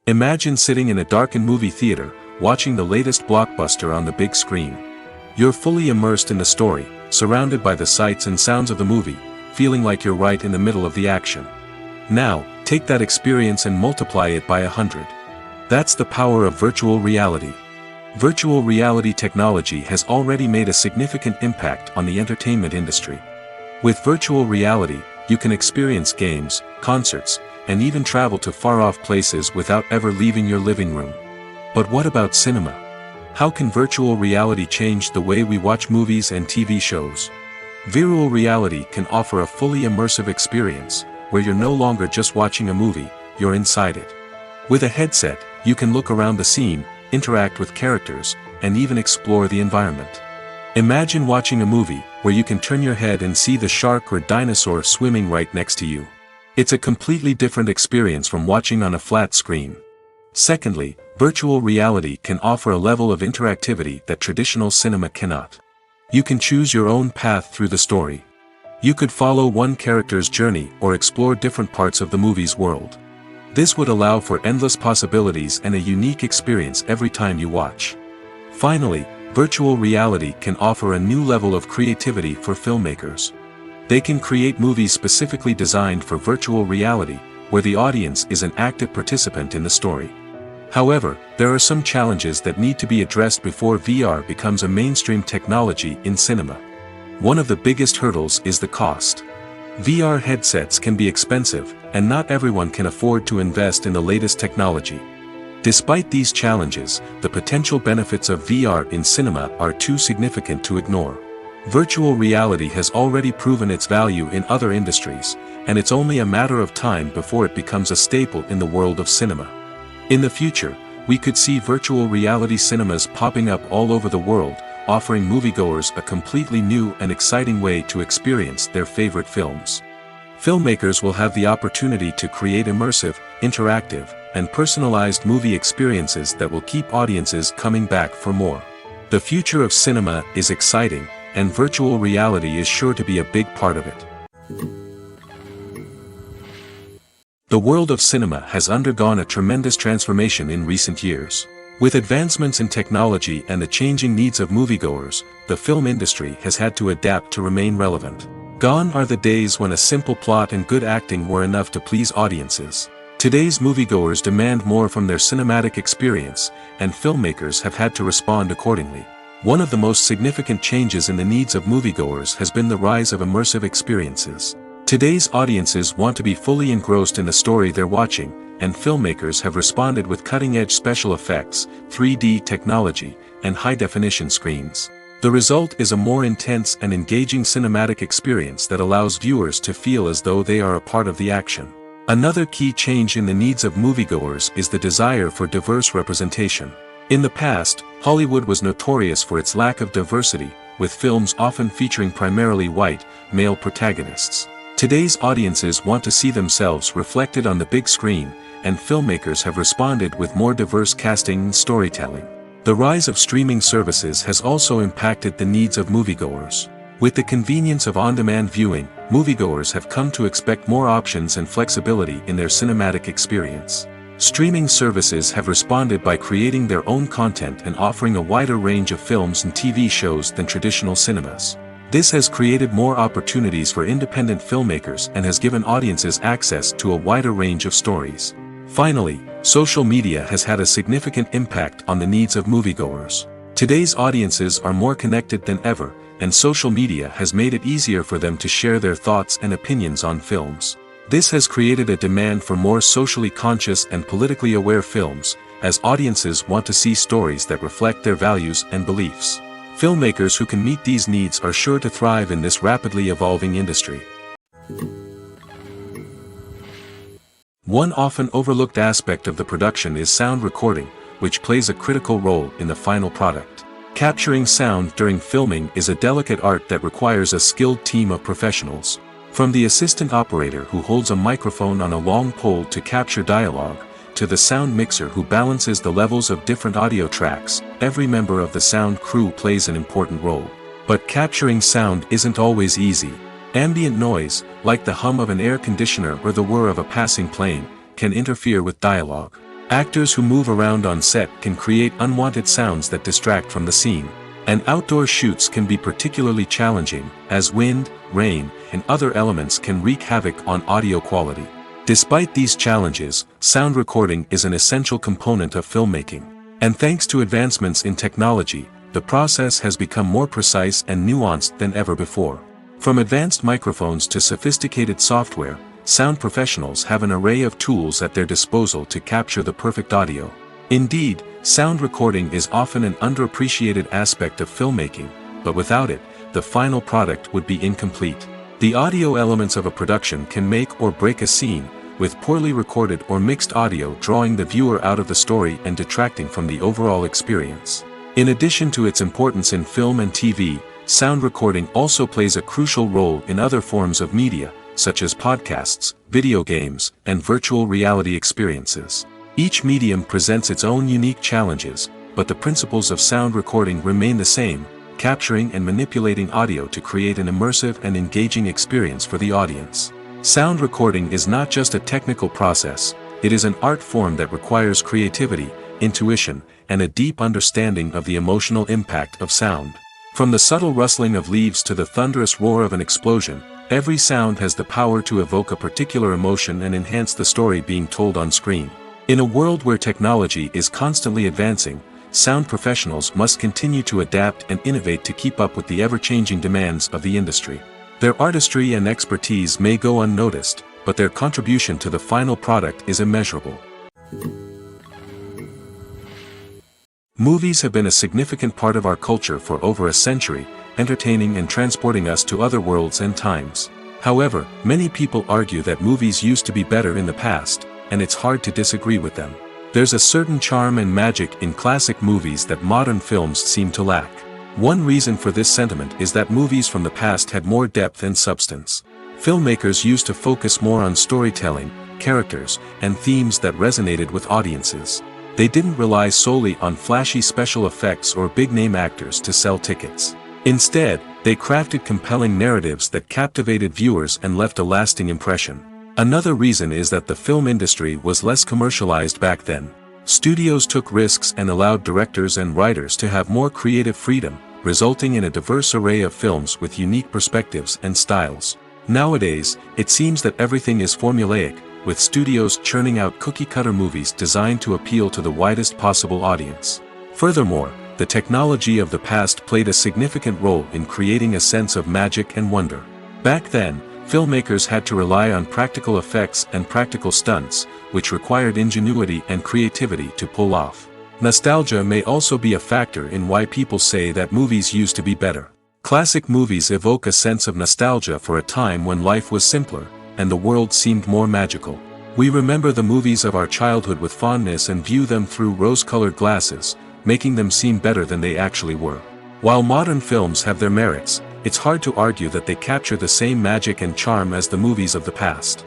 Imagine sitting in a darkened movie theater, watching the latest blockbuster on the big screen. You're fully immersed in the story, surrounded by the sights and sounds of the movie, feeling like you're right in the middle of the action. Now, take that experience and multiply it by 100. That's the power of virtual reality. Virtual reality technology has already made a significant impact on the entertainment industry. With virtual reality, you can experience games, concerts, and even travel to far-off places without ever leaving your living room. But what about cinema? How can virtual reality change the way we watch movies and TV shows? Virtual reality can offer a fully immersive experience, where you're no longer just watching a movie, you're inside it. With a headset, you can look around the scene, interact with characters, and even explore the environment. Imagine watching a movie where you can turn your head and see the shark or dinosaur swimming right next to you. It's a completely different experience from watching on a flat screen. Secondly, virtual reality can offer a level of interactivity that traditional cinema cannot. You can choose your own path through the story. You could follow one character's journey or explore different parts of the movie's world. This would allow for endless possibilities and a unique experience every time you watch. Finally, virtual reality can offer a new level of creativity for filmmakers. They can create movies specifically designed for virtual reality, where the audience is an active participant in the story. However, there are some challenges that need to be addressed before VR becomes a mainstream technology in cinema. One of the biggest hurdles is the cost. VR headsets can be expensive, and not everyone can afford to invest in the latest technology. Despite these challenges, the potential benefits of VR in cinema are too significant to ignore. Virtual reality has already proven its value in other industries, and it's only a matter of time before it becomes a staple in the world of cinema. In the future, we could see virtual reality cinemas popping up all over the world, offering moviegoers a completely new and exciting way to experience their favorite films. Filmmakers will have the opportunity to create immersive, interactive, and personalized movie experiences that will keep audiences coming back for more. The future of cinema is exciting, and virtual reality is sure to be a big part of it. The world of cinema has undergone a tremendous transformation in recent years. With advancements in technology and the changing needs of moviegoers, the film industry has had to adapt to remain relevant. Gone are the days when a simple plot and good acting were enough to please audiences. Today's moviegoers demand more from their cinematic experience, and filmmakers have had to respond accordingly. One of the most significant changes in the needs of moviegoers has been the rise of immersive experiences. Today's audiences want to be fully engrossed in the story they're watching, and filmmakers have responded with cutting-edge special effects, 3D technology, and high-definition screens. The result is a more intense and engaging cinematic experience that allows viewers to feel as though they are a part of the action. Another key change in the needs of moviegoers is the desire for diverse representation. In the past, Hollywood was notorious for its lack of diversity, with films often featuring primarily white, male protagonists. Today's audiences want to see themselves reflected on the big screen, and filmmakers have responded with more diverse casting and storytelling. The rise of streaming services has also impacted the needs of moviegoers. With the convenience of on-demand viewing, moviegoers have come to expect more options and flexibility in their cinematic experience. Streaming services have responded by creating their own content and offering a wider range of films and TV shows than traditional cinemas. This has created more opportunities for independent filmmakers and has given audiences access to a wider range of stories. Finally, social media has had a significant impact on the needs of moviegoers. Today's audiences are more connected than ever, and social media has made it easier for them to share their thoughts and opinions on films. This has created a demand for more socially conscious and politically aware films, as audiences want to see stories that reflect their values and beliefs. Filmmakers who can meet these needs are sure to thrive in this rapidly evolving industry. One often overlooked aspect of the production is sound recording, which plays a critical role in the final product. Capturing sound during filming is a delicate art that requires a skilled team of professionals. From the assistant operator who holds a microphone on a long pole to capture dialogue, to the sound mixer who balances the levels of different audio tracks, every member of the sound crew plays an important role. But capturing sound isn't always easy. Ambient noise, like the hum of an air conditioner or the whir of a passing plane, can interfere with dialogue. Actors who move around on set can create unwanted sounds that distract from the scene. And outdoor shoots can be particularly challenging, as wind, rain, and other elements can wreak havoc on audio quality. Despite these challenges, sound recording is an essential component of filmmaking. And thanks to advancements in technology, the process has become more precise and nuanced than ever before. From advanced microphones to sophisticated software, sound professionals have an array of tools at their disposal to capture the perfect audio. Indeed, sound recording is often an underappreciated aspect of filmmaking, but without it, the final product would be incomplete. The audio elements of a production can make or break a scene, with poorly recorded or mixed audio drawing the viewer out of the story and detracting from the overall experience. In addition to its importance in film and TV, sound recording also plays a crucial role in other forms of media, such as podcasts, video games, and virtual reality experiences. Each medium presents its own unique challenges, but the principles of sound recording remain the same, capturing and manipulating audio to create an immersive and engaging experience for the audience. Sound recording is not just a technical process, it is an art form that requires creativity, intuition, and a deep understanding of the emotional impact of sound. From the subtle rustling of leaves to the thunderous roar of an explosion, every sound has the power to evoke a particular emotion and enhance the story being told on screen. In a world where technology is constantly advancing, sound professionals must continue to adapt and innovate to keep up with the ever-changing demands of the industry. Their artistry and expertise may go unnoticed, but their contribution to the final product is immeasurable. Movies have been a significant part of our culture for over a century, entertaining and transporting us to other worlds and times. However, many people argue that movies used to be better in the past, and it's hard to disagree with them. There's a certain charm and magic in classic movies that modern films seem to lack. One reason for this sentiment is that movies from the past had more depth and substance. Filmmakers used to focus more on storytelling, characters, and themes that resonated with audiences. They didn't rely solely on flashy special effects or big-name actors to sell tickets. Instead, they crafted compelling narratives that captivated viewers and left a lasting impression. Another reason is that the film industry was less commercialized back then. Studios took risks and allowed directors and writers to have more creative freedom, resulting in a diverse array of films with unique perspectives and styles. Nowadays, it seems that everything is formulaic, with studios churning out cookie-cutter movies designed to appeal to the widest possible audience. Furthermore, the technology of the past played a significant role in creating a sense of magic and wonder. Back then, filmmakers had to rely on practical effects and practical stunts, which required ingenuity and creativity to pull off. Nostalgia may also be a factor in why people say that movies used to be better. Classic movies evoke a sense of nostalgia for a time when life was simpler, and the world seemed more magical. We remember the movies of our childhood with fondness and view them through rose-colored glasses, making them seem better than they actually were. While modern films have their merits, it's hard to argue that they capture the same magic and charm as the movies of the past.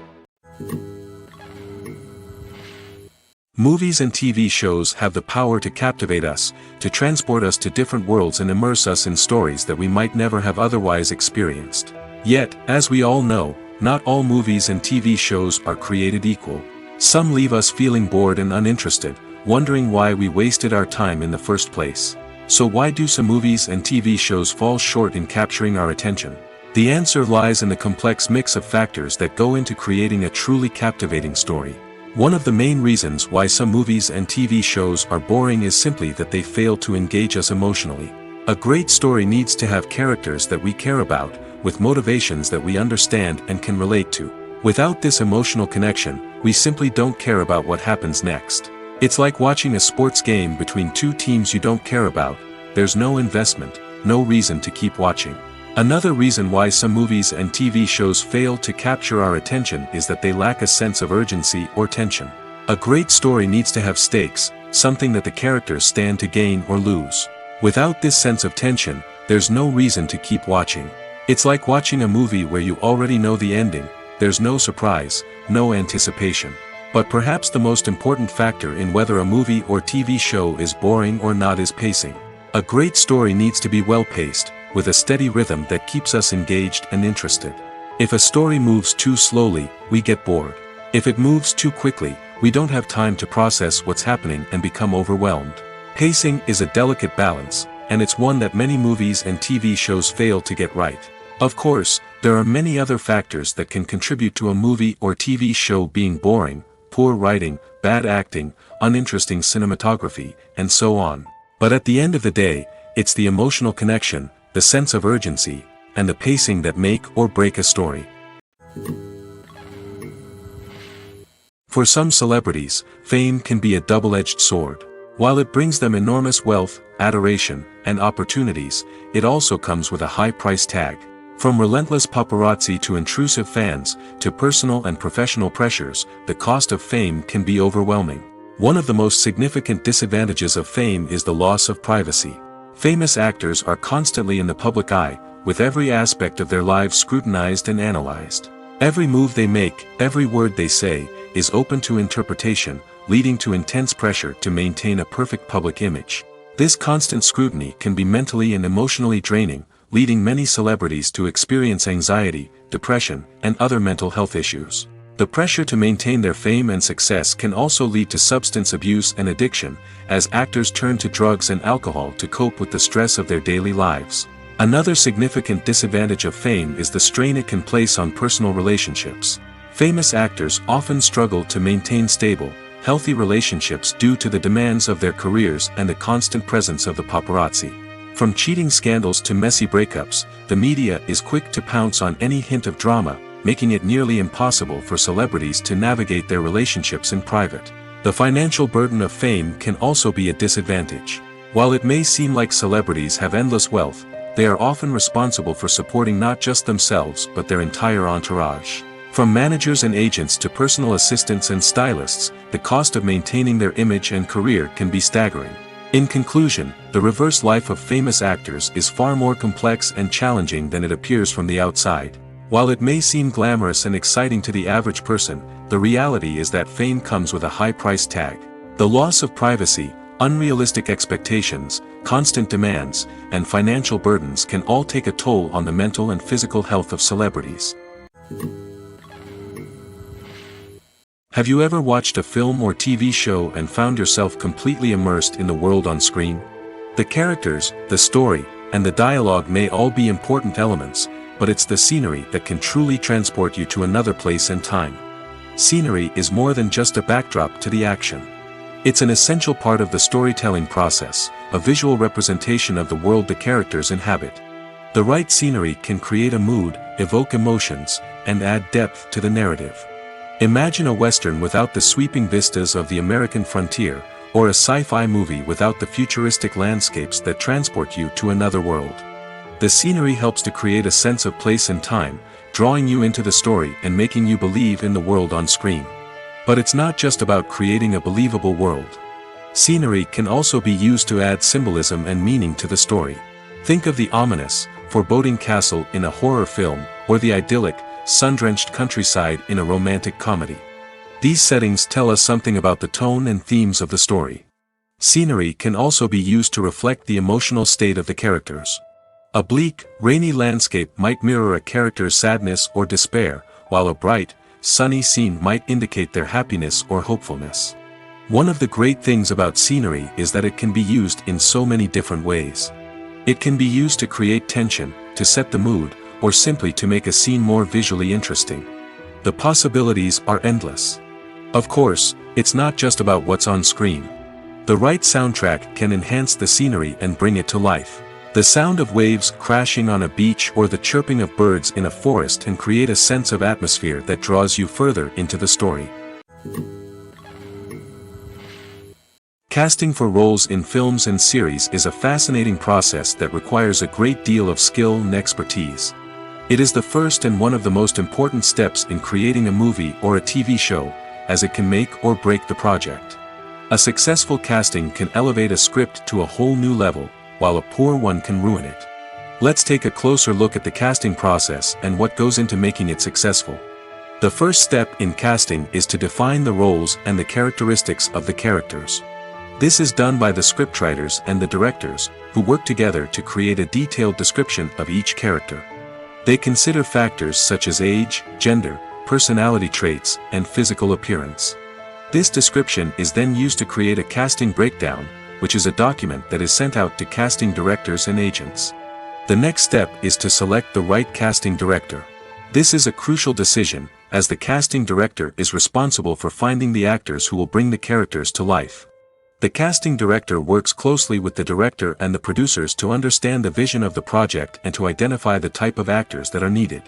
Movies and TV shows have the power to captivate us, to transport us to different worlds and immerse us in stories that we might never have otherwise experienced. Yet, as we all know, not all movies and TV shows are created equal. Some leave us feeling bored and uninterested, wondering why we wasted our time in the first place. So why do some movies and TV shows fall short in capturing our attention? The answer lies in the complex mix of factors that go into creating a truly captivating story. One of the main reasons why some movies and TV shows are boring is simply that they fail to engage us emotionally. A great story needs to have characters that we care about, with motivations that we understand and can relate to. Without this emotional connection, we simply don't care about what happens next. It's like watching a sports game between two teams you don't care about. There's no investment, no reason to keep watching. Another reason why some movies and TV shows fail to capture our attention is that they lack a sense of urgency or tension. A great story needs to have stakes, something that the characters stand to gain or lose. Without this sense of tension, there's no reason to keep watching. It's like watching a movie where you already know the ending. There's no surprise, no anticipation. But perhaps the most important factor in whether a movie or TV show is boring or not is pacing. A great story needs to be well-paced, with a steady rhythm that keeps us engaged and interested. If a story moves too slowly, we get bored. If it moves too quickly, we don't have time to process what's happening and become overwhelmed. Pacing is a delicate balance, and it's one that many movies and TV shows fail to get right. Of course, there are many other factors that can contribute to a movie or TV show being boring: poor writing, bad acting, uninteresting cinematography, and so on. But at the end of the day, it's the emotional connection, the sense of urgency, and the pacing that make or break a story. For some celebrities, fame can be a double-edged sword. While it brings them enormous wealth, adoration, and opportunities, it also comes with a high price tag. From relentless paparazzi to intrusive fans, to personal and professional pressures, the cost of fame can be overwhelming. One of the most significant disadvantages of fame is the loss of privacy. Famous actors are constantly in the public eye, with every aspect of their lives scrutinized and analyzed. Every move they make, every word they say, is open to interpretation, leading to intense pressure to maintain a perfect public image. This constant scrutiny can be mentally and emotionally draining, leading many celebrities to experience anxiety, depression, and other mental health issues. The pressure to maintain their fame and success can also lead to substance abuse and addiction, as actors turn to drugs and alcohol to cope with the stress of their daily lives. Another significant disadvantage of fame is the strain it can place on personal relationships. Famous actors often struggle to maintain stable, healthy relationships due to the demands of their careers and the constant presence of the paparazzi. From cheating scandals to messy breakups, the media is quick to pounce on any hint of drama, making it nearly impossible for celebrities to navigate their relationships in private. The financial burden of fame can also be a disadvantage. While it may seem like celebrities have endless wealth, they are often responsible for supporting not just themselves but their entire entourage. From managers and agents to personal assistants and stylists, the cost of maintaining their image and career can be staggering. In conclusion, the reverse life of famous actors is far more complex and challenging than it appears from the outside. While it may seem glamorous and exciting to the average person, the reality is that fame comes with a high price tag. The loss of privacy, unrealistic expectations, constant demands, and financial burdens can all take a toll on the mental and physical health of celebrities. Have you ever watched a film or TV show and found yourself completely immersed in the world on screen? The characters, the story, and the dialogue may all be important elements, but it's the scenery that can truly transport you to another place and time. Scenery is more than just a backdrop to the action. It's an essential part of the storytelling process, a visual representation of the world the characters inhabit. The right scenery can create a mood, evoke emotions, and add depth to the narrative. Imagine a Western without the sweeping vistas of the American frontier, or a sci-fi movie without the futuristic landscapes that transport you to another world. The scenery helps to create a sense of place and time, drawing you into the story and making you believe in the world on screen. But it's not just about creating a believable world. Scenery can also be used to add symbolism and meaning to the story. Think of the ominous, foreboding castle in a horror film, or the idyllic, sun-drenched countryside in a romantic comedy. These settings tell us something about the tone and themes of the story. Scenery can also be used to reflect the emotional state of the characters. A bleak, rainy landscape might mirror a character's sadness or despair, while a bright, sunny scene might indicate their happiness or hopefulness. One of the great things about scenery is that it can be used in so many different ways. It can be used to create tension, to set the mood, or simply to make a scene more visually interesting. The possibilities are endless. Of course, it's not just about what's on screen. The right soundtrack can enhance the scenery and bring it to life. The sound of waves crashing on a beach or the chirping of birds in a forest can create a sense of atmosphere that draws you further into the story. Casting for roles in films and series is a fascinating process that requires a great deal of skill and expertise. It is the first and one of the most important steps in creating a movie or a TV show, as it can make or break the project. A successful casting can elevate a script to a whole new level, while a poor one can ruin it. Let's take a closer look at the casting process and what goes into making it successful. The first step in casting is to define the roles and the characteristics of the characters. This is done by the scriptwriters and the directors, who work together to create a detailed description of each character. They consider factors such as age, gender, personality traits, and physical appearance. This description is then used to create a casting breakdown, which is a document that is sent out to casting directors and agents. The next step is to select the right casting director. This is a crucial decision, as the casting director is responsible for finding the actors who will bring the characters to life. The casting director works closely with the director and the producers to understand the vision of the project and to identify the type of actors that are needed.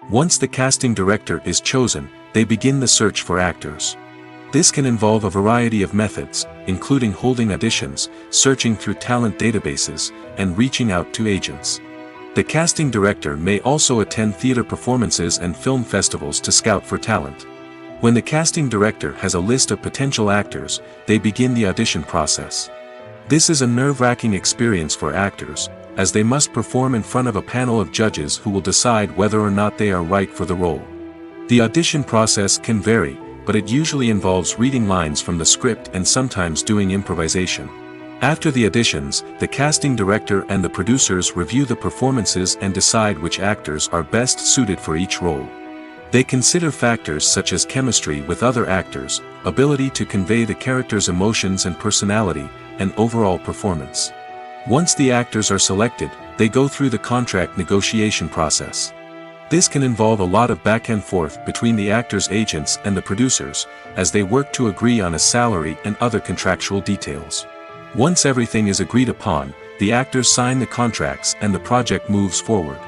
Once the casting director is chosen, they begin the search for actors. This can involve a variety of methods, including holding auditions, searching through talent databases, and reaching out to agents. The casting director may also attend theater performances and film festivals to scout for talent. When the casting director has a list of potential actors, they begin the audition process. This is a nerve-wracking experience for actors, as they must perform in front of a panel of judges who will decide whether or not they are right for the role. The audition process can vary, but it usually involves reading lines from the script and sometimes doing improvisation. After the auditions, the casting director and the producers review the performances and decide which actors are best suited for each role. They consider factors such as chemistry with other actors, ability to convey the character's emotions and personality, and overall performance. Once the actors are selected, they go through the contract negotiation process. This can involve a lot of back and forth between the actors' agents and the producers, as they work to agree on a salary and other contractual details. Once everything is agreed upon, the actors sign the contracts and the project moves forward.